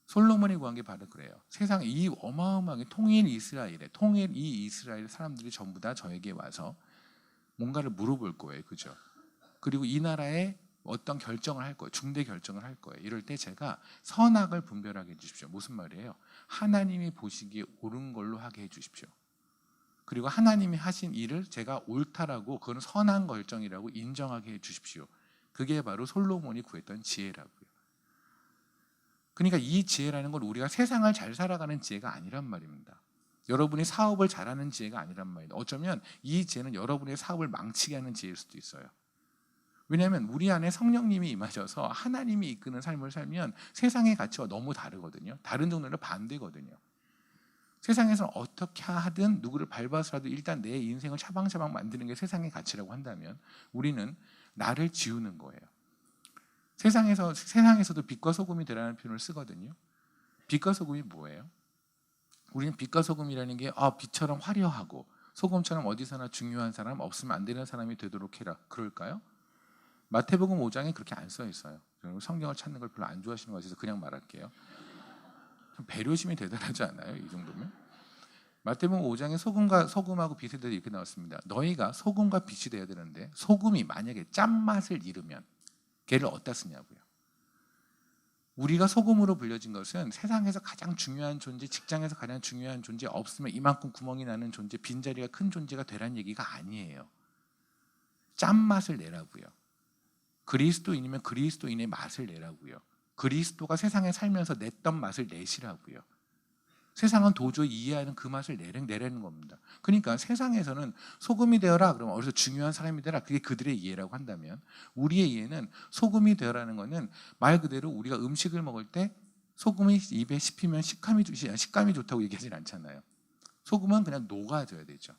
Speaker 1: 솔로몬이 구한 게 바로 그래요. 세상 이 어마어마하게 통일 이 이스라엘 사람들이 전부 다 저에게 와서 뭔가를 물어볼 거예요, 그죠? 그리고 이 나라에 어떤 결정을 할 거예요. 중대 결정을 할 거예요. 이럴 때 제가 선악을 분별하게 해주십시오. 무슨 말이에요? 하나님이 보시기에 옳은 걸로 하게 해주십시오. 그리고 하나님이 하신 일을 제가 옳다라고 그건 선한 결정이라고 인정하게 해주십시오. 그게 바로 솔로몬이 구했던 지혜라고요. 그러니까 이 지혜라는 건 우리가 세상을 잘 살아가는 지혜가 아니란 말입니다. 여러분이 사업을 잘하는 지혜가 아니란 말입니다. 어쩌면 이 지혜는 여러분의 사업을 망치게 하는 지혜일 수도 있어요. 왜냐하면 우리 안에 성령님이 임하셔서 하나님이 이끄는 삶을 살면 세상의 가치와 너무 다르거든요. 다른 종류는 반대거든요. 세상에서는 어떻게 하든 누구를 밟아서라도 일단 내 인생을 차방차방 만드는 게 세상의 가치라고 한다면 우리는 나를 지우는 거예요. 세상에서도 빛과 소금이 되라는 표현을 쓰거든요. 빛과 소금이 뭐예요? 우리는 빛과 소금이라는 게 빛처럼 화려하고 소금처럼 어디서나 중요한 사람, 없으면 안 되는 사람이 되도록 해라. 그럴까요? 마태복음 5장에 그렇게 안 써 있어요. 성경을 찾는 걸 별로 안 좋아하시는 것 같아서 그냥 말할게요. 배려심이 대단하지 않아요? 이 정도면? 마태복음 5장에 소금하고 빛에 대해서 이렇게 나왔습니다. 너희가 소금과 빛이 되어야 되는데 소금이 만약에 짠맛을 잃으면 걔를 어디다 쓰냐고요. 우리가 소금으로 불려진 것은 세상에서 가장 중요한 존재, 직장에서 가장 중요한 존재, 없으면 이만큼 구멍이 나는 존재, 빈자리가 큰 존재가 되란 얘기가 아니에요. 짠맛을 내라고요. 그리스도인이면 그리스도인의 맛을 내라고요. 그리스도가 세상에 살면서 냈던 맛을 내시라고요. 세상은 도저히 이해하는 그 맛을 내라는 겁니다. 그러니까 세상에서는 소금이 되어라 그러면 어디서 중요한 사람이 되라 그게 그들의 이해라고 한다면 우리의 이해는 소금이 되어라는 것은 말 그대로 우리가 음식을 먹을 때 소금이 입에 씹히면 식감이 좋다고 얘기하진 않잖아요. 소금은 그냥 녹아져야 되죠.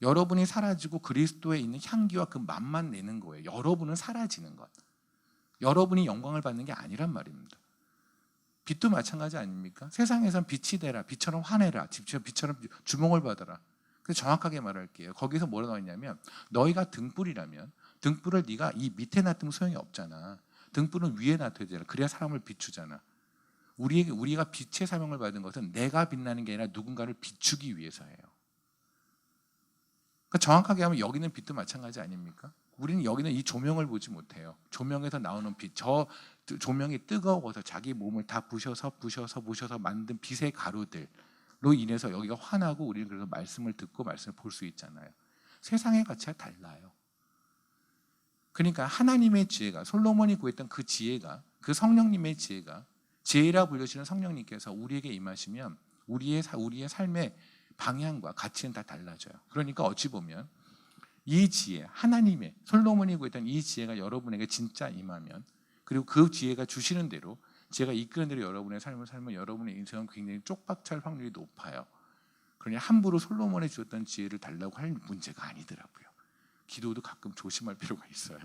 Speaker 1: 여러분이 사라지고 그리스도에 있는 향기와 그 맛만 내는 거예요. 여러분은 사라지는 것. 여러분이 영광을 받는 게 아니란 말입니다. 빛도 마찬가지 아닙니까? 세상에선 빛이 되라, 빛처럼 화내라, 빛처럼 주목을 받아라. 그래서 정확하게 말할게요. 거기서 뭐라 나왔냐면 너희가 등불이라면 등불을 네가 이 밑에 놔두면 소용이 없잖아. 등불은 위에 놔둬야 되잖아. 그래야 사람을 비추잖아. 우리가 빛의 사명을 받은 것은 내가 빛나는 게 아니라 누군가를 비추기 위해서예요. 그러니까 정확하게 하면 여기는 빛도 마찬가지 아닙니까? 우리는 여기는 이 조명을 보지 못해요. 조명에서 나오는 빛, 저 조명이 뜨거워서 자기 몸을 다 부셔서 만든 빛의 가루들로 인해서 여기가 환하고 우리는 그래서 말씀을 듣고 말씀을 볼 수 있잖아요. 세상의 가치가 달라요. 그러니까 하나님의 지혜가 솔로몬이 구했던 그 지혜가 그 성령님의 지혜가 지혜라 불려지는 성령님께서 우리에게 임하시면 우리의 삶의 방향과 가치는 다 달라져요. 그러니까 어찌 보면 이 지혜, 하나님의 솔로몬이 구했던 이 지혜가 여러분에게 진짜 임하면 그리고 그 지혜가 주시는 대로 지혜가 이끄는 대로 여러분의 삶을 살면 여러분의 인생은 굉장히 쪽박찰 확률이 높아요. 그러니 함부로 솔로몬이 주었던 지혜를 달라고 할 문제가 아니더라고요. 기도도 가끔 조심할 필요가 있어요.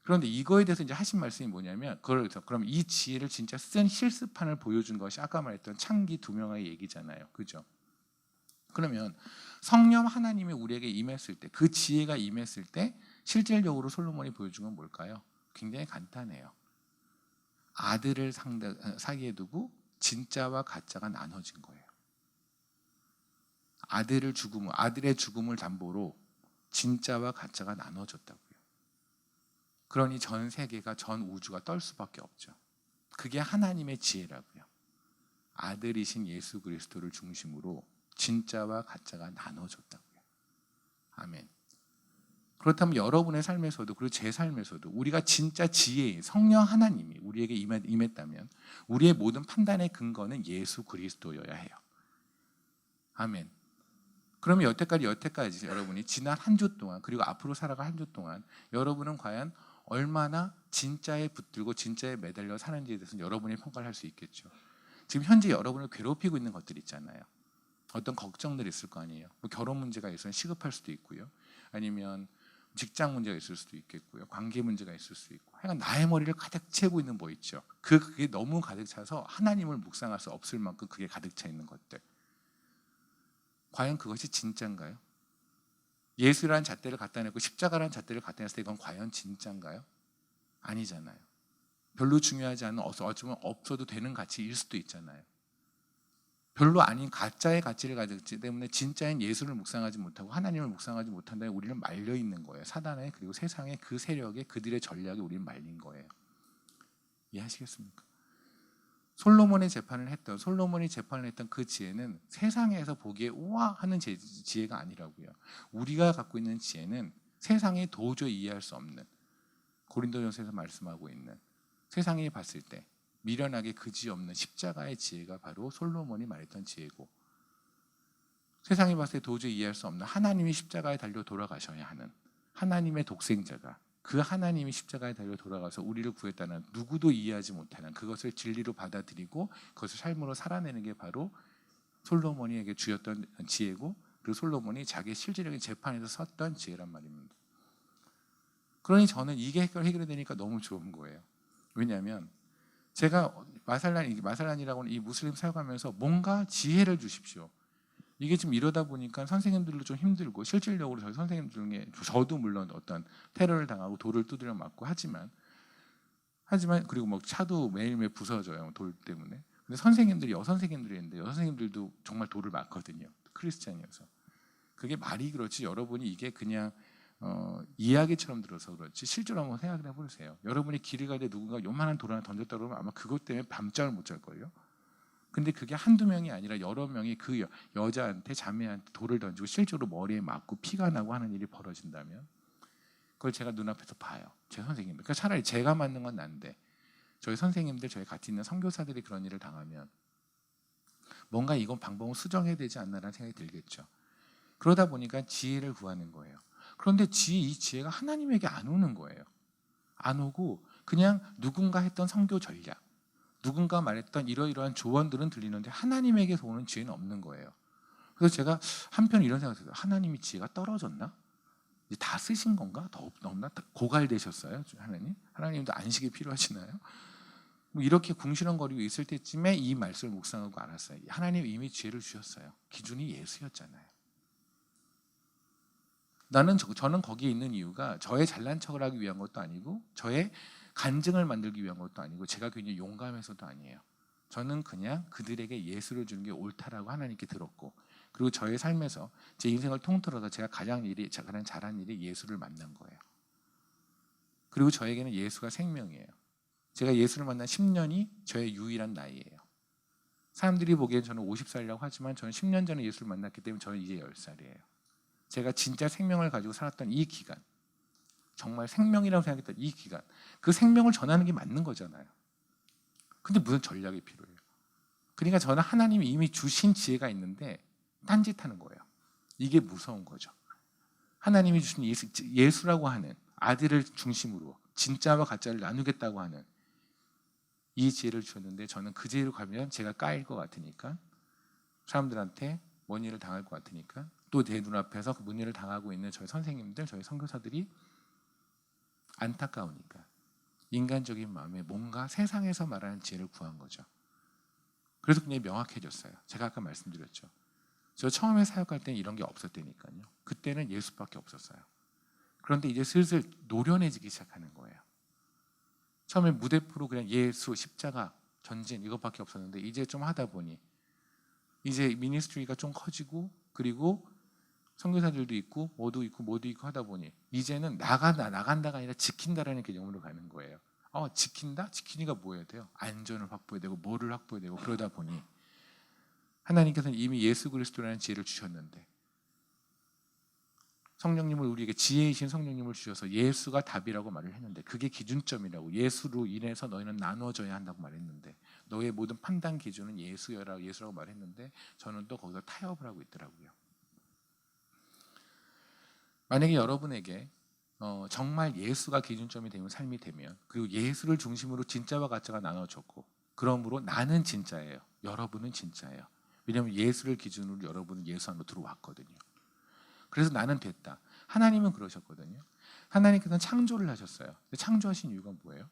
Speaker 1: 그런데 이거에 대해서 이제 하신 말씀이 뭐냐면 그럼 이 지혜를 진짜 쓴 실습판을 보여준 것이 아까 말했던 창기 2명의 얘기잖아요. 그죠? 그러면 성령 하나님이 우리에게 임했을 때 그 지혜가 임했을 때 실질적으로 솔로몬이 보여준 건 뭘까요? 굉장히 간단해요. 아들을 사이에 두고 진짜와 가짜가 나눠진 거예요. 아들의 죽음을 담보로 진짜와 가짜가 나눠졌다고요. 그러니 전 세계가 전 우주가 떨 수밖에 없죠. 그게 하나님의 지혜라고요. 아들이신 예수 그리스도를 중심으로 진짜와 가짜가 나눠졌다고요. 아멘. 그렇다면 여러분의 삶에서도 그리고 제 삶에서도 우리가 진짜 지혜인 성령 하나님이 우리에게 임했다면 우리의 모든 판단의 근거는 예수 그리스도여야 해요. 아멘. 그러면 여태까지 여러분이 지난 한 주 동안 그리고 앞으로 살아갈 한 주 동안 여러분은 과연 얼마나 진짜에 붙들고 진짜에 매달려 사는지에 대해서 여러분이 평가를 할 수 있겠죠. 지금 현재 여러분을 괴롭히고 있는 것들 있잖아요. 어떤 걱정들이 있을 거 아니에요. 뭐 결혼 문제가 있으면 시급할 수도 있고요. 아니면 직장 문제가 있을 수도 있겠고요. 관계 문제가 있을 수도 있고. 하여간 나의 머리를 가득 채고 있는 뭐 있죠. 그게 너무 가득 차서 하나님을 묵상할 수 없을 만큼 그게 가득 차 있는 것들. 과연 그것이 진짜인가요? 예수라는 잣대를 갖다 내고 십자가라는 잣대를 갖다 냈을 때 이건 과연 진짜인가요? 아니잖아요. 별로 중요하지 않은 어쩌면 없어도 되는 가치일 수도 있잖아요. 별로 아닌 가짜의 가치를 가졌기 때문에 진짜인 예수를 묵상하지 못하고 하나님을 묵상하지 못한다면 우리는 말려 있는 거예요. 사단의 그리고 세상의 그 세력에 그들의 전략에 우리는 말린 거예요. 이해하시겠습니까? 솔로몬이 재판을 했던 그 지혜는 세상에서 보기에 우와 하는 지혜가 아니라고요. 우리가 갖고 있는 지혜는 세상이 도저히 이해할 수 없는, 고린도전서에서 말씀하고 있는, 세상이 봤을 때 미련하게 그지없는 십자가의 지혜가 바로 솔로몬이 말했던 지혜고, 세상이 봤을 때 도저히 이해할 수 없는 하나님이 십자가에 달려 돌아가셔야 하는 하나님의 독생자가, 그 하나님이 십자가에 달려 돌아가서 우리를 구했다는 누구도 이해하지 못하는 그것을 진리로 받아들이고 그것을 삶으로 살아내는 게 바로 솔로몬에게 주었던 지혜고, 그리고 솔로몬이 자기의 실질적인 재판에서 썼던 지혜란 말입니다. 그러니 저는 이게 해결이 되니까 너무 좋은 거예요. 왜냐하면 제가 마살란이라고는 이 무슬림 사역하면서 뭔가 지혜를 주십시오. 이게 지금 이러다 보니까 선생님들도 좀 힘들고, 실질적으로 저희 선생님들 중에 저도 물론 어떤 테러를 당하고 돌을 두드려 맞고 하지만 그리고 뭐 차도 매일매일 부서져요, 돌 때문에. 근데 선생님들이 여선생님들이 있는데 여선생님들도 정말 돌을 맞거든요, 크리스찬이어서. 그게 말이 그렇지 여러분이 이게 그냥 이야기처럼 들어서 그렇지 실제로 한번 생각을 해보세요. 여러분이 길을 갈 때 누군가 요만한 돌 하나 던졌다 그러면 아마 그것 때문에 밤잠을 못 잘 거예요. 근데 그게 한두 명이 아니라 여러 명이 그 여자한테, 자매한테 돌을 던지고 실제로 머리에 맞고 피가 나고 하는 일이 벌어진다면 그걸 제가 눈앞에서 봐요, 제 선생님들. 그러니까 차라리 제가 맞는 건 난데 저희 선생님들, 저희 같이 있는 선교사들이 그런 일을 당하면 뭔가 이건 방법을 수정해야 되지 않나라는 생각이 들겠죠. 그러다 보니까 지혜를 구하는 거예요. 그런데 이 지혜가 하나님에게 안 오는 거예요. 안 오고 그냥 누군가 했던 선교 전략, 누군가 말했던 이러이러한 조언들은 들리는데 하나님에게서 오는 지혜는 없는 거예요. 그래서 제가 한편 이런 생각을 했어요. 하나님이 지혜가 떨어졌나? 이제 다 쓰신 건가? 더 없나? 고갈되셨어요? 하나님도 안식이 필요하시나요? 뭐 이렇게 궁시렁거리고 있을 때쯤에 이 말씀을 묵상하고 알았어요. 하나님이 이미 지혜를 주셨어요. 기준이 예수였잖아요. 저는 거기에 있는 이유가 저의 잘난 척을 하기 위한 것도 아니고 저의 간증을 만들기 위한 것도 아니고 제가 굉장히 용감해서도 아니에요. 저는 그냥 그들에게 예수를 주는 게 옳다라고 하나님께 들었고, 그리고 저의 삶에서 제 인생을 통틀어서 제가 가장 잘한 일이 예수를 만난 거예요. 그리고 저에게는 예수가 생명이에요. 제가 예수를 만난 10년이 저의 유일한 나이예요. 사람들이 보기엔 저는 50살이라고 하지만 저는 10년 전에 예수를 만났기 때문에 저는 이제 10살이에요. 제가 진짜 생명을 가지고 살았던 이 기간, 정말 생명이라고 생각했던 이 기간, 그 생명을 전하는 게 맞는 거잖아요. 근데 무슨 전략이 필요해요? 그러니까 저는 하나님이 이미 주신 지혜가 있는데 딴짓하는 거예요. 이게 무서운 거죠. 하나님이 주신 예수라고 하는 아들을 중심으로 진짜와 가짜를 나누겠다고 하는 이 지혜를 주셨는데 저는 그 지혜를 가면 제가 까일 것 같으니까, 사람들한테 뭔 일을 당할 것 같으니까, 또 내 눈앞에서 그 문제를 당하고 있는 저희 선생님들, 저희 선교사들이 안타까우니까 인간적인 마음에 뭔가 세상에서 말하는 지혜를 구한 거죠. 그래서 굉장히 명확해졌어요. 제가 아까 말씀드렸죠. 저 처음에 사역할 때는 이런 게 없었다니까요. 그때는 예수밖에 없었어요. 그런데 이제 슬슬 노련해지기 시작하는 거예요. 처음에 무대표로 그냥 예수, 십자가, 전진 이것밖에 없었는데 이제 좀 하다 보니 이제 미니스트리가 좀 커지고, 그리고 선교사들도 있고 모두 있고 하다 보니 이제는 나간다가 아니라 지킨다라는 개념으로 가는 거예요. 지킨다? 지키니까 뭐 해야 돼요? 안전을 확보해야 되고 뭐를 확보해야 되고, 그러다 보니 하나님께서는 이미 예수 그리스도라는 지혜를 주셨는데 성령님을, 우리에게 지혜이신 성령님을 주셔서 예수가 답이라고 말을 했는데, 그게 기준점이라고, 예수로 인해서 너희는 나눠져야 한다고 말했는데, 너의 모든 판단 기준은 예수라고 말했는데 저는 또 거기서 타협을 하고 있더라고요. 만약에 여러분에게 정말 예수가 기준점이 되면, 삶이 되면, 그리고 예수를 중심으로 진짜와 가짜가 나눠졌고, 그러므로 나는 진짜예요, 여러분은 진짜예요. 왜냐하면 예수를 기준으로 여러분은 예수 안으로 들어왔거든요. 그래서 나는 됐다. 하나님은 그러셨거든요. 하나님께서는 창조를 하셨어요. 근데 창조하신 이유가 뭐예요?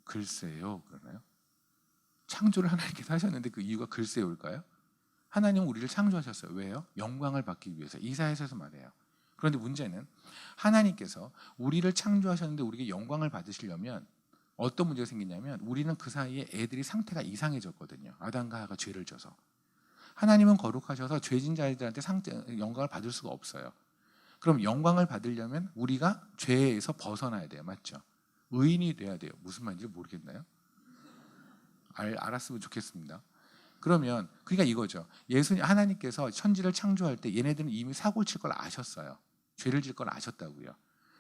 Speaker 1: 글쎄요, 그러나요? 창조를 하나님께서 하셨는데 그 이유가 글쎄요일까요? 하나님은 우리를 창조하셨어요. 왜요? 영광을 받기 위해서. 이사야서에서 말해요. 그런데 문제는 하나님께서 우리를 창조하셨는데 우리에게 영광을 받으시려면 어떤 문제가 생기냐면 우리는 그 사이에 애들이 상태가 이상해졌거든요. 아담과 하와가 죄를 져서. 하나님은 거룩하셔서 죄진 자들한테 영광을 받을 수가 없어요. 그럼 영광을 받으려면 우리가 죄에서 벗어나야 돼요. 맞죠? 의인이 돼야 돼요. 무슨 말인지 모르겠나요? 알았으면 좋겠습니다. 그러면 그러니까 이거죠. 하나님께서 천지를 창조할 때 얘네들은 이미 사고 칠 걸 아셨어요. 죄를 질 걸 아셨다고요.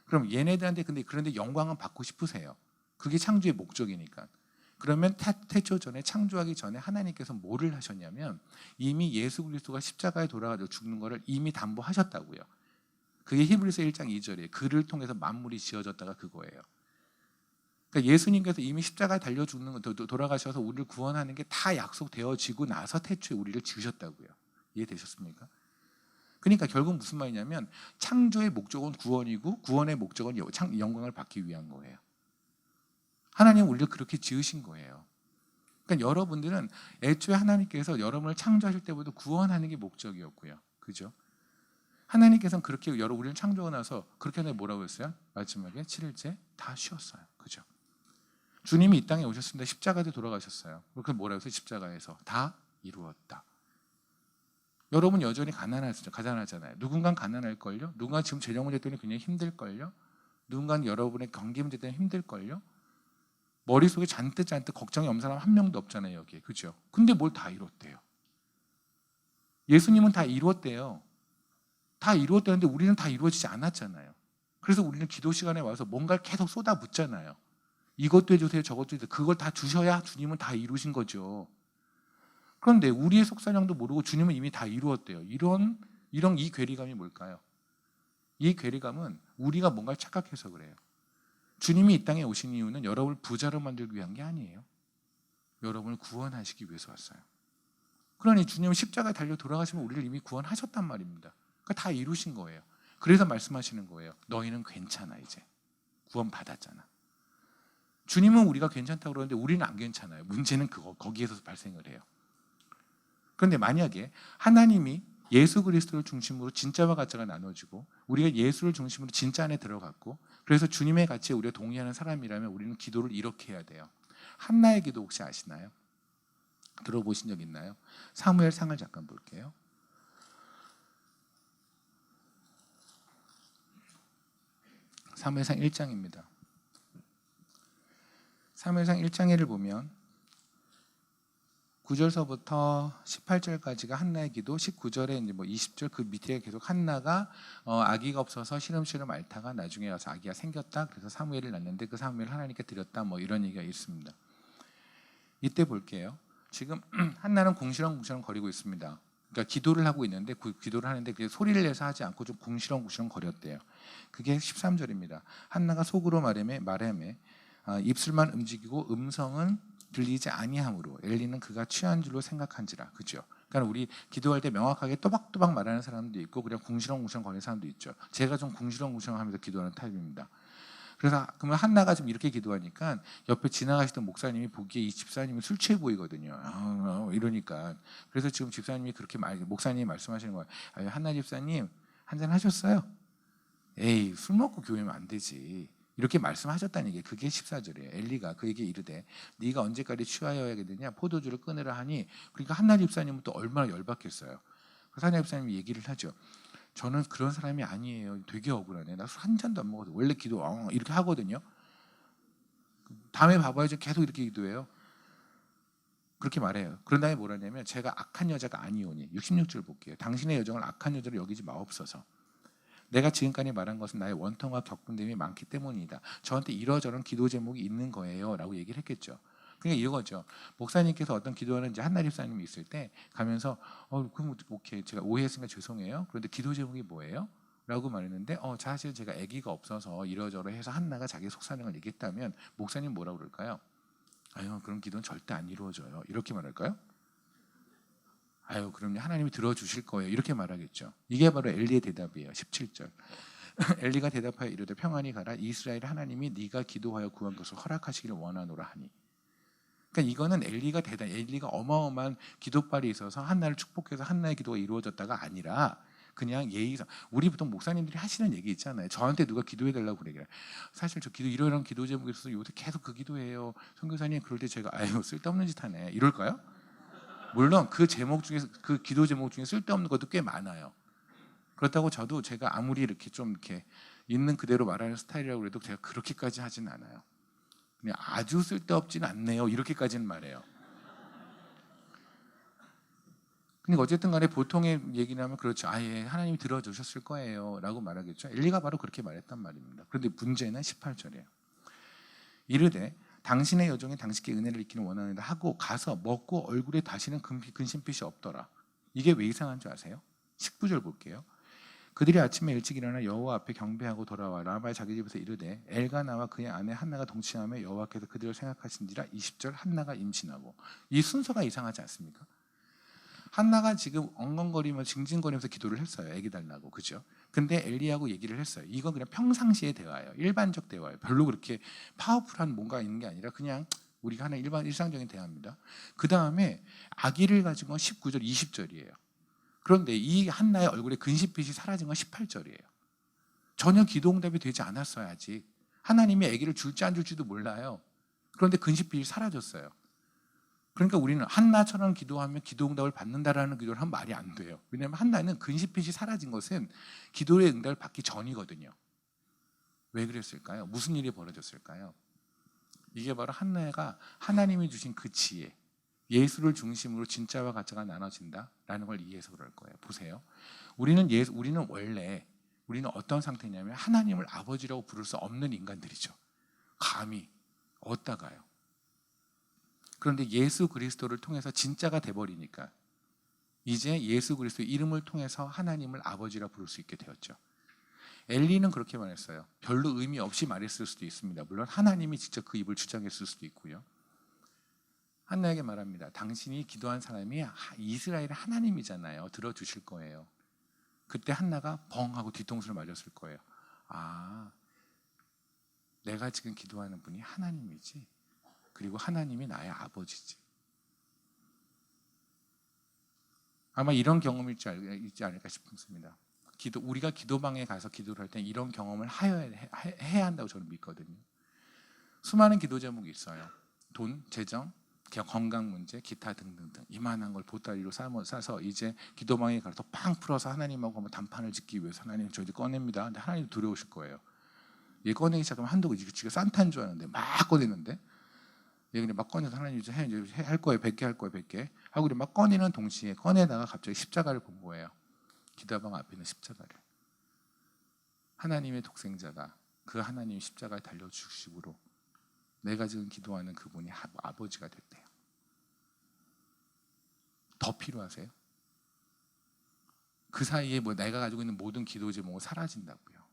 Speaker 1: 그럼 얘네들한테 그런데 영광은 받고 싶으세요. 그게 창조의 목적이니까. 그러면 태초 전에 창조하기 전에 하나님께서 뭐를 하셨냐면 이미 예수 그리스도가 십자가에 돌아가서 죽는 것을 이미 담보하셨다고요. 그게 히브리서 1장 2절이에요. 그를 통해서 만물이 지어졌다가 그거예요. 그러니까 예수님께서 이미 십자가에 달려 죽는 돌아가셔서 우리를 구원하는 게 다 약속되어지고 나서 태초에 우리를 지으셨다고요. 이해되셨습니까? 그러니까 결국 무슨 말이냐면 창조의 목적은 구원이고 구원의 목적은 영광을 받기 위한 거예요. 하나님은 우리를 그렇게 지으신 거예요. 그러니까 여러분들은 애초에 하나님께서 여러분을 창조하실 때부터 구원하는 게 목적이었고요. 그죠? 하나님께서는 그렇게 우리를 창조하고 나서 그렇게 하는데 뭐라고 했어요? 마지막에 7일째 다 쉬었어요. 그죠? 주님이 이 땅에 오셨습니다. 십자가에 돌아가셨어요. 그래서 뭐라고 했어요? 십자가에서 다 이루었다. 여러분 여전히 가난하잖아요. 누군가는 가난할걸요? 누군가는 지금 재정 문제 때문에 굉장히 힘들걸요? 누군가는 여러분의 경기 문제 때문에 힘들걸요? 머릿속에 잔뜩 걱정이 없는 사람 한 명도 없잖아요. 여기에. 그죠? 근데 뭘 다 이뤘대요? 예수님은 다 이뤘대요. 다 이루었다는데 우리는 다 이루어지지 않았잖아요. 그래서 우리는 기도 시간에 와서 뭔가를 계속 쏟아붓잖아요. 이것도 해주세요, 저것도 해주세요. 그걸 다 주셔야 주님은 다 이루신 거죠. 그런데 우리의 속사정도 모르고 주님은 이미 다 이루었대요. 이런 이 괴리감이 뭘까요? 이 괴리감은 우리가 뭔가를 착각해서 그래요. 주님이 이 땅에 오신 이유는 여러분을 부자로 만들기 위한 게 아니에요. 여러분을 구원하시기 위해서 왔어요. 그러니 주님은 십자가에 달려 돌아가시면 우리를 이미 구원하셨단 말입니다. 그러니까 다 이루신 거예요. 그래서 말씀하시는 거예요. 너희는 괜찮아 이제. 구원 받았잖아. 주님은 우리가 괜찮다고 그러는데 우리는 안 괜찮아요. 문제는 거기에서 발생을 해요. 그런데 만약에 하나님이 예수 그리스도를 중심으로 진짜와 가짜가 나눠지고 우리가 예수를 중심으로 진짜 안에 들어갔고 그래서 주님의 가치에 우리가 동의하는 사람이라면 우리는 기도를 이렇게 해야 돼요. 한나의 기도 혹시 아시나요? 들어보신 적 있나요? 사무엘상을 잠깐 볼게요. 사무엘상 1장입니다. 사무엘상 1장 1을 보면 9절서부터 18절까지가 한나의 기도, 19절에 이제 20절 그 밑에 계속 한나가 아기가 없어서 시름시름 앓다가 나중에 와서 아기가 생겼다. 그래서 사무엘을 낳는데 그 사무엘을 하나님께 드렸다. 이런 얘기가 있습니다. 이때 볼게요. 지금 한나는 궁시렁궁시렁 거리고 있습니다. 그러니까 기도를 하고 있는데 그 기도를 하는데 그게 소리를 내서 하지 않고 좀 궁시렁궁시렁 거렸대요. 그게 13절입니다. 한나가 속으로 말하매 입술만 움직이고 음성은 들리지 아니하므로 엘리는 그가 취한 줄로 생각한지라. 그죠? 그러니까 우리 기도할 때 명확하게 또박또박 말하는 사람도 있고 그냥 궁시렁궁시렁 거리는 사람도 있죠. 제가 좀 궁시렁궁시렁 하면서 기도하는 타입입니다. 그래서 그러면 한나가 좀 이렇게 기도하니까 옆에 지나가시던 목사님이 보기에 이 집사님이 술 취해 보이거든요. 이러니까 그래서 지금 집사님이 목사님이 말씀하시는 거예요. 한나 집사님 한잔 하셨어요? 에이 술 먹고 교회면 안 되지. 이렇게 말씀하셨다는 얘기예요. 그게 14절이에요. 엘리가 그에게 이르되 네가 언제까지 취하여야겠느냐 포도주를 끊으라 하니 그러니까 한나 집사님은 또 얼마나 열받겠어요. 그래서 한나 집사님이 얘기를 하죠. 저는 그런 사람이 아니에요. 되게 억울하네. 나 술 한 잔도 안 먹어도 원래 기도 이렇게 하거든요. 다음에 봐봐야죠. 계속 이렇게 기도해요. 그렇게 말해요. 그런 다음에 뭐라냐면 제가 악한 여자가 아니오니 66절 볼게요. 당신의 여정을 악한 여자로 여기지 마옵소서. 내가 지금까지 말한 것은 나의 원통과 격분됨이 많기 때문이다. 저한테 이러저런 기도 제목이 있는 거예요 라고 얘기를 했겠죠. 그러니까 이거죠. 목사님께서 어떤 기도하는 이제 한나 집사님이 있을 때 가면서 그럼 오케이 제가 오해했으니까 죄송해요. 그런데 기도 제목이 뭐예요? 라고 말했는데 사실 제가 아기가 없어서 이러저러해서 한나가 자기 속사정을 얘기했다면 목사님 뭐라고 그럴까요? 아유 그런 기도는 절대 안 이루어져요. 이렇게 말할까요? 아유 그럼요 하나님이 들어주실 거예요. 이렇게 말하겠죠. 이게 바로 엘리의 대답이에요. 17절 엘리가 대답하여 이르되 평안히 가라. 이스라엘 하나님이 네가 기도하여 구한 것을 허락하시기를 원하노라 하니. 그러니까 이거는 엘리가 어마어마한 기도빨이 있어서 한나를 축복해서 한나의 기도가 이루어졌다가 아니라 그냥 예의상, 우리 보통 목사님들이 하시는 얘기 있잖아요. 저한테 누가 기도해 달라고 그래요. 사실 저 기도 이런 기도 제목이 있어서 요새 계속 그 기도해요. 선교사님. 그럴 때 제가 아유 쓸데없는 짓 하네 이럴까요? 물론 그 제목 중에, 그 기도 제목 중에 쓸데없는 것도 꽤 많아요. 그렇다고 저도 제가 아무리 이렇게 좀 이렇게 있는 그대로 말하는 스타일이라고 해도 제가 그렇게까지 하진 않아요. 그냥 아주 쓸데없진 않네요 이렇게까지는 말해요. 그러니까 어쨌든 간에 보통의 얘기를 하면 그렇죠. 아예 하나님이 들어주셨을 거예요 라고 말하겠죠. 엘리가 바로 그렇게 말했단 말입니다. 그런데 문제는 18절이에요. 이르되 당신의 여종이 당신께 은혜를 입기를 원하는다 하고 가서 먹고 얼굴에 다시는 근심빛이 없더라. 이게 왜 이상한 줄 아세요? 19절 볼게요. 그들이 아침에 일찍 일어나 여호와 앞에 경배하고 돌아와 라마의 자기 집에서 이르되 엘가나와 그의 아내 한나가 동침하며 여호와께서 그들을 생각하신지라. 20절 한나가 임신하고. 이 순서가 이상하지 않습니까? 한나가 지금 엉엉거리면서 징징거리면서 기도를 했어요. 아기 달라고. 그죠? 근데 엘리하고 얘기를 했어요. 이건 그냥 평상시의 대화예요. 일반적 대화예요. 별로 그렇게 파워풀한 뭔가 있는 게 아니라 그냥 우리가 하는 일상적인 대화입니다. 그 다음에 아기를 가진 건 19절, 20절이에요. 그런데 이 한나의 얼굴에 근심빛이 사라진 건 18절이에요. 전혀 기도응답이 되지 않았어요. 아직. 하나님이 아기를 줄지 안 줄지도 몰라요. 그런데 근심빛이 사라졌어요. 그러니까 우리는 한나처럼 기도하면 기도응답을 받는다라는 기도를 하면 말이 안 돼요. 왜냐하면 한나는 근심빛이 사라진 것은 기도의 응답을 받기 전이거든요. 왜 그랬을까요? 무슨 일이 벌어졌을까요? 이게 바로 한나가 하나님이 주신 그 지혜, 예수를 중심으로 진짜와 가짜가 나눠진다라는 걸 이해해서 그럴 거예요. 보세요. 우리는 원래 어떤 상태냐면 하나님을 아버지라고 부를 수 없는 인간들이죠. 감히 어디다가요? 그런데 예수 그리스도를 통해서 진짜가 돼버리니까 이제 예수 그리스도의 이름을 통해서 하나님을 아버지라 부를 수 있게 되었죠. 엘리는 그렇게 말했어요. 별로 의미 없이 말했을 수도 있습니다. 물론 하나님이 직접 그 입을 주장했을 수도 있고요. 한나에게 말합니다. 당신이 기도한 사람이 이스라엘의 하나님이잖아요. 들어주실 거예요. 그때 한나가 벙 하고 뒤통수를 맞았을 거예요. 아, 내가 지금 기도하는 분이 하나님이지. 그리고 하나님이 나의 아버지지. 아마 이런 경험이 있지 않을까 싶습니다. 우리가 기도방에 가서 기도를 할 때 이런 경험을 해야 한다고 저는 믿거든요. 수많은 기도 제목이 있어요. 돈, 재정, 건강 문제, 기타 등등등. 이만한 걸 보따리로 싸서 이제 기도방에 가서 팡 풀어서 하나님하고 한번 단판을 짓기 위해서 하나님 저 이제 꺼냅니다. 근데 하나님 두려우실 거예요. 얘 꺼내기 시작하면 한도가 지가 산타인 줄 아는데 막 꺼내는데 얘 그냥 막 꺼내서 하나님 이제 할 거예요. 100개 할 거예요. 100개 하고 막 꺼내는 동시에 꺼내다가 갑자기 십자가를 본 거예요. 기도방 앞에 있는 십자가를. 하나님의 독생자가 그 하나님의 십자가에 달려 죽으심으로 내가 지금 기도하는 그분이 아버지가 됐대요. 더 필요하세요? 그 사이에 내가 가지고 있는 모든 기도 제목은 사라진다고요.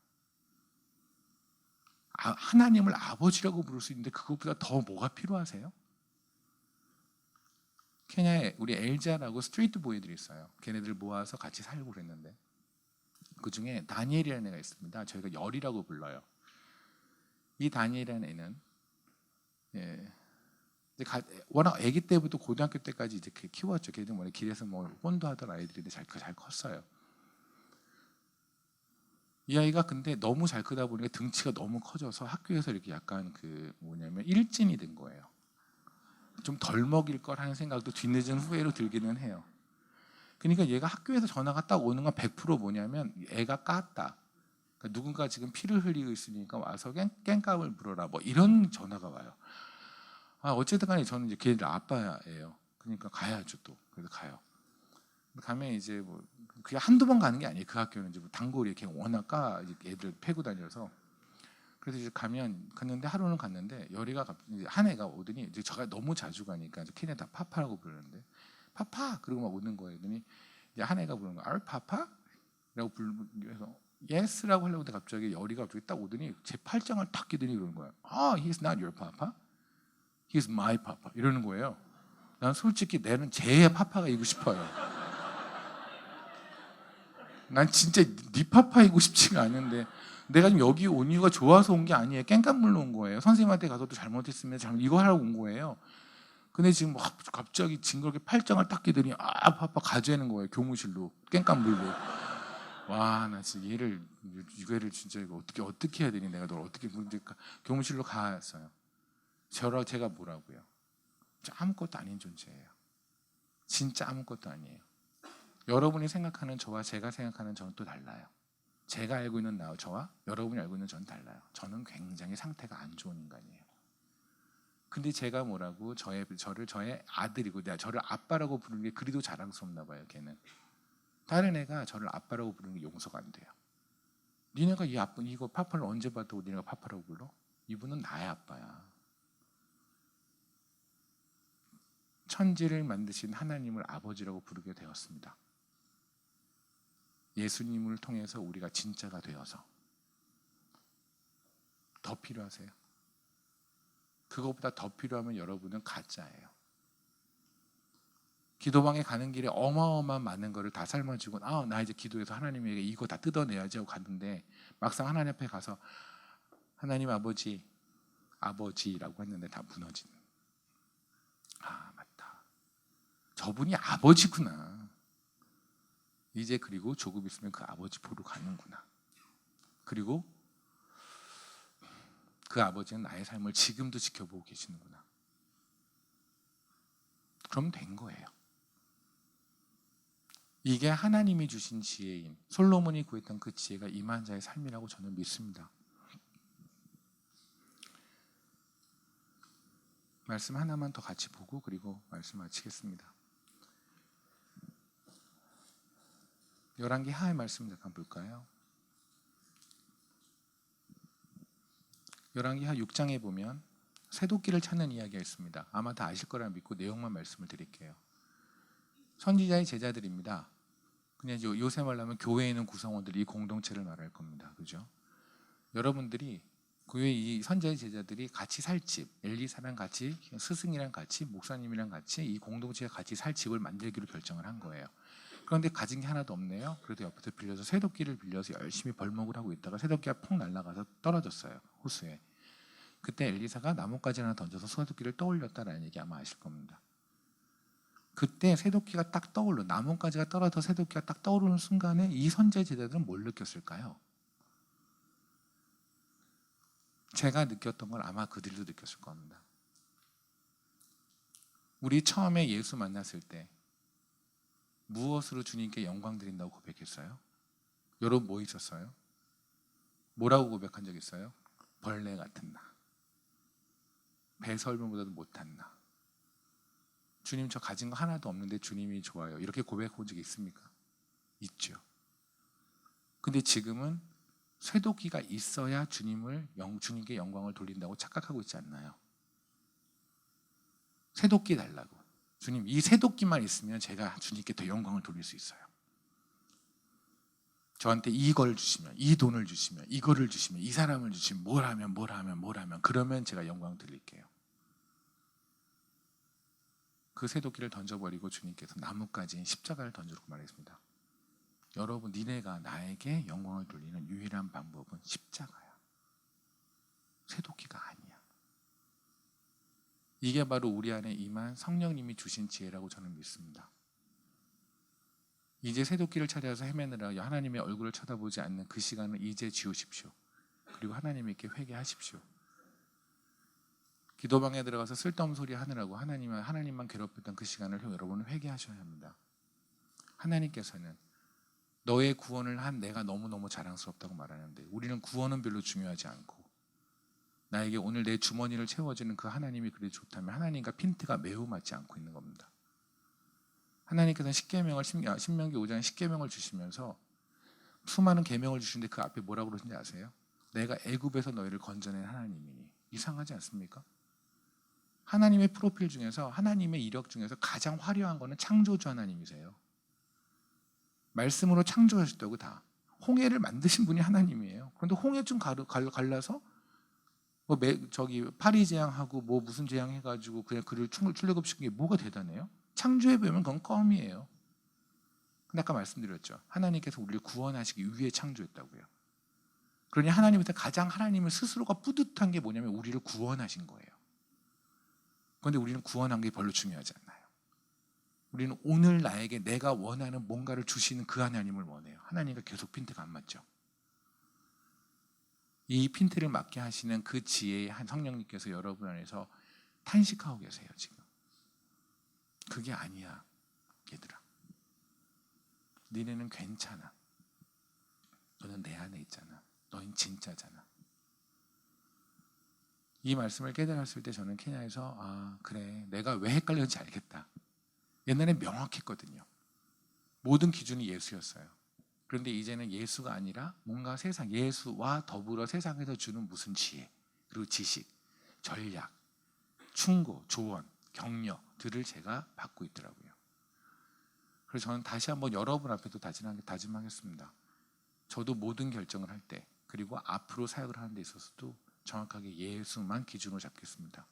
Speaker 1: 하나님을 아버지라고 부를 수 있는데 그것보다 더 뭐가 필요하세요? 케냐에 우리 엘자라고 스트리트 보이들이 있어요. 걔네들 모아서 같이 살고 그랬는데 그 중에 다니엘이라는 애가 있습니다. 저희가 열이라고 불러요. 이 다니엘이라는 애는 워낙 아기 때부터 고등학교 때까지 이제 키웠죠. 걔들 길에서 혼도 하던 아이들인데 잘 컸어요. 이 아이가 근데 너무 잘 크다 보니까 등치가 너무 커져서 학교에서 이렇게 약간 일진이 된 거예요. 좀 덜 먹일 걸 하는 생각도 뒤늦은 후회로 들기는 해요. 그러니까 얘가 학교에서 전화가 딱 오는 건 100% 뭐냐면 애가 깠다. 그러니까 누군가 지금 피를 흘리고 있으니까 와서 깽값을 물어라. 이런 전화가 와요. 어쨌든 간에 저는 이제 걔들 아빠예요. 그러니까 가야죠 또. 그래서 가요. 가면 이제 그게 한두 번 가는 게 아니에요. 그 학교는 이제 단골이 이렇게 워낙 애들 패고 다녀서. 그래서 이제 갔는데 하루는 갔는데 열이가 한 애가 오더니 이제 제가 너무 자주 가니까 걔네 다 파파라고 부르는데 파파 그러고 막 오는 거예요. 그러더니 이제 한 애가 부르는 거야. 파파라고 부르면서 yes라고 하려고 하는데 갑자기 열이가 갑자기 딱 오더니 제 팔짱을 탁 끼더니 그러는 거야. He's not your papa. He's my papa. 이러는 거예요. 난 솔직히 내는 제 파파가 이고 싶어요. 난 진짜 네 파파이고 싶지가 않은데 내가 지금 여기 온 이유가 좋아서 온 게 아니에요. 깽깐물로 온 거예요. 선생님한테 가서도 잘못했으면 이거 하라고 온 거예요. 근데 지금 막 갑자기 징그럽게 팔짱을 딱 끼더니 파파 가재는 거예요. 교무실로 깽깐물로. 와, 나 진짜 이거를 진짜 이거 어떻게 해야 되니? 내가 널 어떻게 교무실로 갔어요. 제가 뭐라고요? 아무것도 아닌 존재예요. 진짜 아무것도 아니에요. 여러분이 생각하는 저와 제가 생각하는 저는 또 달라요. 제가 알고 있는 저와 여러분이 알고 있는 저는 달라요. 저는 굉장히 상태가 안 좋은 인간이에요. 근데 제가 뭐라고 저를 저의 아들이고 저를 아빠라고 부르는 게 그리도 자랑스럽나 봐요. 걔는 다른 애가 저를 아빠라고 부르는 게 용서가 안 돼요. 니네가 이거 파파를 언제 봤다고 니네가 파파라고 불러? 이분은 나의 아빠야. 천지를 만드신 하나님을 아버지라고 부르게 되었습니다. 예수님을 통해서 우리가 진짜가 되어서. 더 필요하세요? 그것보다 더 필요하면 여러분은 가짜예요. 기도방에 가는 길에 어마어마한 많은 거를 다 삶아주고 나 이제 기도해서 하나님에게 이거 다 뜯어내야지 하고 갔는데 막상 하나님 앞에 가서 하나님 아버지라고 했는데 다 무너진. 맞다. 저분이 아버지구나. 이제 그리고 조금 있으면 그 아버지 보러 가는구나. 그리고 그 아버지는 나의 삶을 지금도 지켜보고 계시는구나. 그럼 된 거예요. 이게 하나님이 주신 지혜인 솔로몬이 구했던 그 지혜가 임한 자의 삶이라고 저는 믿습니다. 말씀 하나만 더 같이 보고 그리고 말씀 마치겠습니다. 열왕기 하의 말씀 잠깐 볼까요? 열왕기 하 6장에 보면 새도끼를 찾는 이야기가 있습니다. 아마 다 아실 거라 믿고 내용만 말씀을 드릴게요. 선지자의 제자들입니다. 그냥 요새 말하면 교회에 있는 구성원들이 이 공동체를 말할 겁니다. 그죠? 여러분들이 교회 이 선지자의 제자들이 같이 살 집, 엘리사랑 같이 스승이랑 같이 목사님이랑 같이 이 공동체가 같이 살 집을 만들기로 결정을 한 거예요. 그런데 가진 게 하나도 없네요. 그래도 옆에서 빌려서 새도끼를 빌려서 열심히 벌목을 하고 있다가 새도끼가 폭 날아가서 떨어졌어요. 호수에. 그때 엘리사가 나뭇가지 하나 던져서 새도끼를 떠올렸다라는 얘기 아마 아실 겁니다. 그때 새도끼가 딱 떠올려 나뭇가지가 떨어져 새도끼가 딱 떠오르는 순간에 이 선지자 제자들은 뭘 느꼈을까요? 제가 느꼈던 걸 아마 그들도 느꼈을 겁니다. 우리 처음에 예수 만났을 때 무엇으로 주님께 영광 드린다고 고백했어요? 여러분 뭐 있었어요? 뭐라고 고백한 적 있어요? 벌레 같은 나, 배설물보다도 못한 나, 주님 저 가진 거 하나도 없는데 주님이 좋아요. 이렇게 고백해 본 적이 있습니까? 있죠. 근데 지금은 쇠도끼가 있어야 주님께 영광을 돌린다고 착각하고 있지 않나요? 쇠도끼 달라고. 주님 이 쇠도끼만 있으면 제가 주님께 더 영광을 돌릴 수 있어요. 저한테 이걸 주시면, 이 돈을 주시면, 이거를 주시면, 이 사람을 주시면, 뭘 하면 그러면 제가 영광 드릴게요. 그 쇠도끼를 던져버리고 주님께서 나뭇가지인 십자가를 던져놓고 말했습니다. 여러분 니네가 나에게 영광을 돌리는 유일한 방법은 십자가야. 쇠도끼가 아니야. 이게 바로 우리 안에 임한 성령님이 주신 지혜라고 저는 믿습니다. 이제 새도끼를 찾아서 헤매느라 하나님의 얼굴을 쳐다보지 않는 그 시간을 이제 지우십시오. 그리고 하나님께 회개하십시오. 기도방에 들어가서 쓸데없는 소리 하느라고 하나님만 괴롭혔던 그 시간을 여러분은 회개하셔야 합니다. 하나님께서는 너의 구원을 한 내가 너무너무 자랑스럽다고 말하는데 우리는 구원은 별로 중요하지 않고 나에게 오늘 내 주머니를 채워주는 그 하나님이 그리 좋다면 하나님과 핀트가 매우 맞지 않고 있는 겁니다. 하나님께서는 신명기 5장에 십계명을 주시면서 수많은 계명을 주시는데 그 앞에 뭐라고 그러신지 아세요? 내가 애굽에서 너희를 건져낸 하나님이니. 이상하지 않습니까? 하나님의 프로필 중에서 하나님의 이력 중에서 가장 화려한 거는 창조주 하나님이세요. 말씀으로 창조하셨다고 다. 홍해를 만드신 분이 하나님이에요. 그런데 홍해 좀 갈라서 파리 재앙하고 무슨 재앙 해가지고 그냥 그를 출애굽시킨 게 뭐가 대단해요? 창조해 보면 그건 껌이에요. 근데 아까 말씀드렸죠. 하나님께서 우리를 구원하시기 위해 창조했다고요. 그러니 하나님한테 가장 하나님을 스스로가 뿌듯한 게 뭐냐면 우리를 구원하신 거예요. 그런데 우리는 구원한 게 별로 중요하지 않아요. 우리는 오늘 나에게 내가 원하는 뭔가를 주시는 그 하나님을 원해요. 하나님과 계속 핀트가 안 맞죠. 이 핀트를 맞게 하시는 그 지혜의 한 성령님께서 여러분 안에서 탄식하고 계세요. 지금 그게 아니야 얘들아. 니네는 괜찮아. 너는 내 안에 있잖아. 너는 진짜잖아. 이 말씀을 깨달았을 때 저는 케냐에서 아 그래 내가 왜 헷갈렸는지 알겠다. 옛날에 명확했거든요. 모든 기준이 예수였어요. 그런데 이제는 예수가 아니라 뭔가 세상 예수와 더불어 세상에서 주는 무슨 지혜 그리고 지식, 전략, 충고, 조언, 격려들을 제가 받고 있더라고요. 그래서 저는 다시 한번 여러분 앞에도 다짐하겠습니다. 저도 모든 결정을 할 때 그리고 앞으로 사역을 하는 데 있어서도 정확하게 예수만 기준으로 잡겠습니다.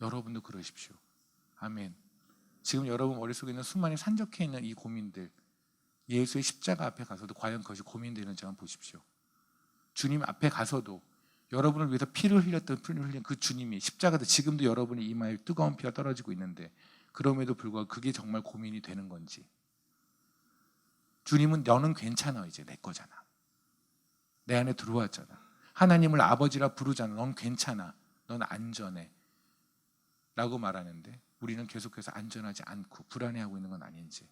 Speaker 1: 여러분도 그러십시오. 아멘. 지금 여러분 머릿속에 있는 수많이 산적해 있는 이 고민들 예수의 십자가 앞에 가서도 과연 그것이 고민되는지 한번 보십시오. 주님 앞에 가서도 여러분을 위해서 피를 흘렸던 그 주님이 십자가도 지금도 여러분의 이마에 뜨거운 피가 떨어지고 있는데 그럼에도 불구하고 그게 정말 고민이 되는 건지. 주님은 너는 괜찮아 이제 내 거잖아. 내 안에 들어왔잖아. 하나님을 아버지라 부르잖아. 넌 괜찮아. 넌 안전해. 라고 말하는데 우리는 계속해서 안전하지 않고 불안해하고 있는 건 아닌지,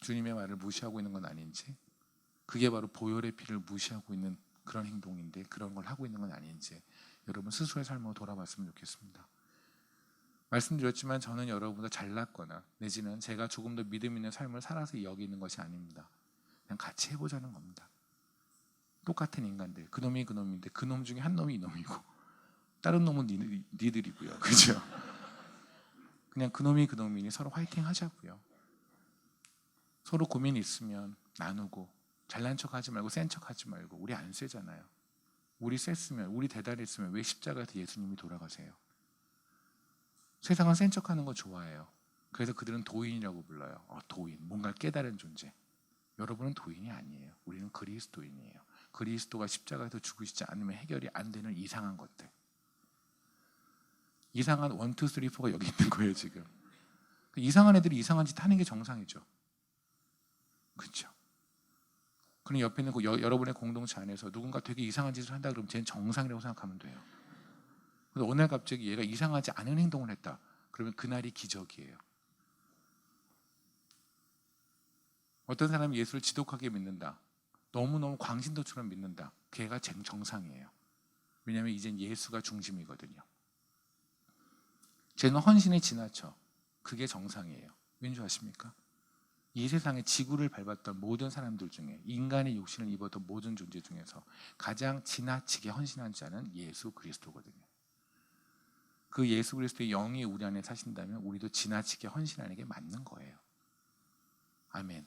Speaker 1: 주님의 말을 무시하고 있는 건 아닌지, 그게 바로 보혈의 피를 무시하고 있는 그런 행동인데 그런 걸 하고 있는 건 아닌지 여러분 스스로의 삶으로 돌아봤으면 좋겠습니다. 말씀드렸지만 저는 여러분보다 잘났거나 내지는 제가 조금 더 믿음 있는 삶을 살아서 여기는 것이 아닙니다. 그냥 같이 해보자는 겁니다. 똑같은 인간들, 그놈이 그놈인데 그놈 중에 한 놈이 이놈이고 다른 놈은 니들이고요. 그죠? 그냥 그놈이 그놈이니 서로 화이팅 하자고요. 서로 고민이 있으면 나누고 잘난 척하지 말고 센 척하지 말고. 우리 안 세잖아요. 우리 셌으면 우리 대단했으면 왜 십자가에서 예수님이 돌아가세요? 세상은 센 척하는 거 좋아해요. 그래서 그들은 도인이라고 불러요. 도인, 뭔가 깨달은 존재. 여러분은 도인이 아니에요. 우리는 그리스도인이에요. 그리스도가 십자가에서 죽으시지 않으면 해결이 안 되는 이상한 것들, 이상한 1, 2, 3, 4가 여기 있는 거예요. 지금 이상한 애들이 이상한 짓 하는 게 정상이죠. 그렇죠? 그럼 옆에 있는 여러분의 공동체 안에서 누군가 되게 이상한 짓을 한다 그러면 쟤는 정상이라고 생각하면 돼요. 근데 오늘 갑자기 얘가 이상하지 않은 행동을 했다 그러면 그날이 기적이에요. 어떤 사람이 예수를 지독하게 믿는다, 너무너무 광신도처럼 믿는다, 걔가 정상이에요. 왜냐하면 이젠 예수가 중심이거든요. 쟤는 헌신이 지나쳐. 그게 정상이에요. 왠지 아십니까? 이 세상에 지구를 밟았던 모든 사람들 중에, 인간의 육신을 입었던 모든 존재 중에서 가장 지나치게 헌신한 자는 예수 그리스도거든요. 그 예수 그리스도의 영이 우리 안에 사신다면 우리도 지나치게 헌신하는 게 맞는 거예요. 아멘.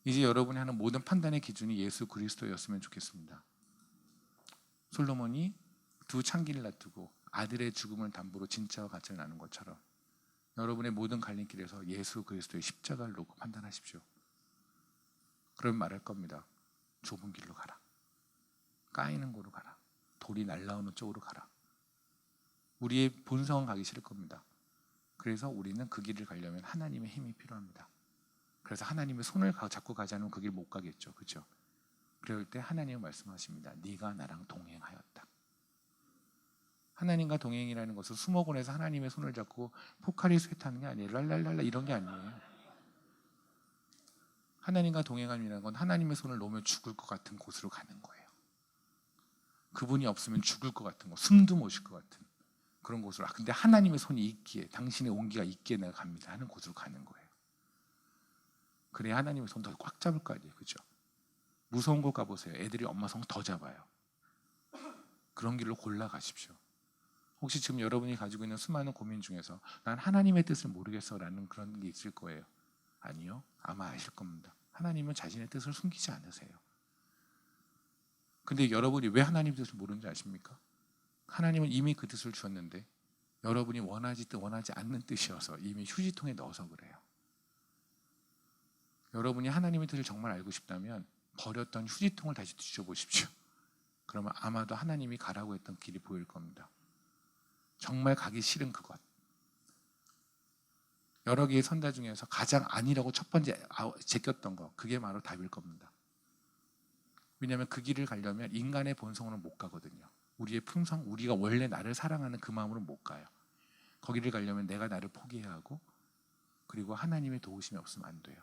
Speaker 1: 이제 여러분이 하는 모든 판단의 기준이 예수 그리스도였으면 좋겠습니다. 솔로몬이 두 창기를 놔두고 아들의 죽음을 담보로 진짜와 가짜를 나눈 것처럼 여러분의 모든 갈림길에서 예수 그리스도의 십자가를 놓고 판단하십시오. 그러면 말할 겁니다. 좁은 길로 가라. 까이는 곳으로 가라. 돌이 날라오는 쪽으로 가라. 우리의 본성은 가기 싫을 겁니다. 그래서 우리는 그 길을 가려면 하나님의 힘이 필요합니다. 그래서 하나님의 손을 잡고 가지 않으면 그 길 못 가겠죠. 그렇죠? 그럴 때 하나님은 말씀하십니다. 네가 나랑 동행하였다. 하나님과 동행이라는 것은 수목원에서 하나님의 손을 잡고 포카리 스웨트하는 게 아니에요. 랄랄랄라 이런 게 아니에요. 하나님과 동행함이라는 건 하나님의 손을 놓으면 죽을 것 같은 곳으로 가는 거예요. 그분이 없으면 죽을 것 같은 곳, 숨도 못 쉴 것 같은 그런 곳으로. 근데 하나님의 손이 있기에, 당신의 온기가 있기에 내가 갑니다 하는 곳으로 가는 거예요. 그래야 하나님의 손 더 꽉 잡을 거 아니에요. 그죠? 무서운 곳 가보세요. 애들이 엄마 손 더 잡아요. 그런 길로 골라가십시오. 혹시 지금 여러분이 가지고 있는 수많은 고민 중에서 난 하나님의 뜻을 모르겠어라는 그런 게 있을 거예요. 아니요. 아마 아실 겁니다. 하나님은 자신의 뜻을 숨기지 않으세요. 근데 여러분이 왜 하나님의 뜻을 모르는지 아십니까? 하나님은 이미 그 뜻을 주었는데 여러분이 원하지 뜻 원하지 않는 뜻이어서 이미 휴지통에 넣어서 그래요. 여러분이 하나님의 뜻을 정말 알고 싶다면 버렸던 휴지통을 다시 뒤져보십시오. 그러면 아마도 하나님이 가라고 했던 길이 보일 겁니다. 정말 가기 싫은 그것. 여러 개의 선다 중에서 가장 아니라고 첫 번째 제꼈던 거, 그게 바로 답일 겁니다. 왜냐하면 그 길을 가려면 인간의 본성으로는 못 가거든요. 우리의 품성, 우리가 원래 나를 사랑하는 그 마음으로 못 가요. 거기를 가려면 내가 나를 포기해야 하고, 그리고 하나님의 도우심이 없으면 안 돼요.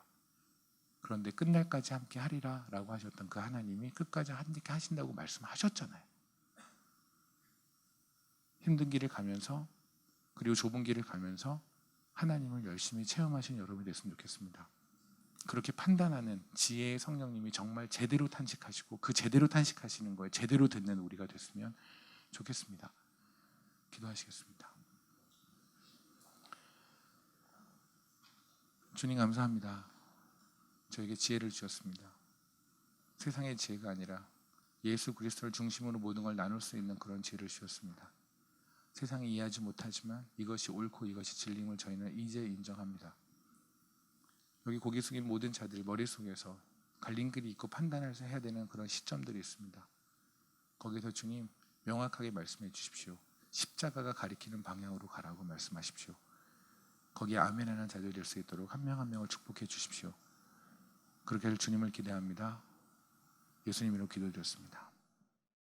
Speaker 1: 그런데 끝날까지 함께 하리라 라고 하셨던 그 하나님이 끝까지 함께 하신다고 말씀하셨잖아요. 힘든 길을 가면서, 그리고 좁은 길을 가면서 하나님을 열심히 체험하신 여러분이 됐으면 좋겠습니다. 그렇게 판단하는 지혜의 성령님이 정말 제대로 탄식하시고 그 제대로 탄식하시는 거에 제대로 듣는 우리가 됐으면 좋겠습니다. 기도하시겠습니다. 주님 감사합니다. 저에게 지혜를 주셨습니다. 세상의 지혜가 아니라 예수 그리스도를 중심으로 모든 걸 나눌 수 있는 그런 지혜를 주셨습니다. 세상이 이해하지 못하지만 이것이 옳고 이것이 진리임을 저희는 이제 인정합니다. 여기 고개 숙인 모든 자들 머릿속에서 갈림길이 있고 판단을 해야 되는 그런 시점들이 있습니다. 거기서 주님 명확하게 말씀해 주십시오. 십자가가 가리키는 방향으로 가라고 말씀하십시오. 거기에 아멘하는 자들이 될 수 있도록 한 명 한 명을 축복해 주십시오. 그렇게 할 주님을 기대합니다. 예수님 이름으로 기도드렸습니다.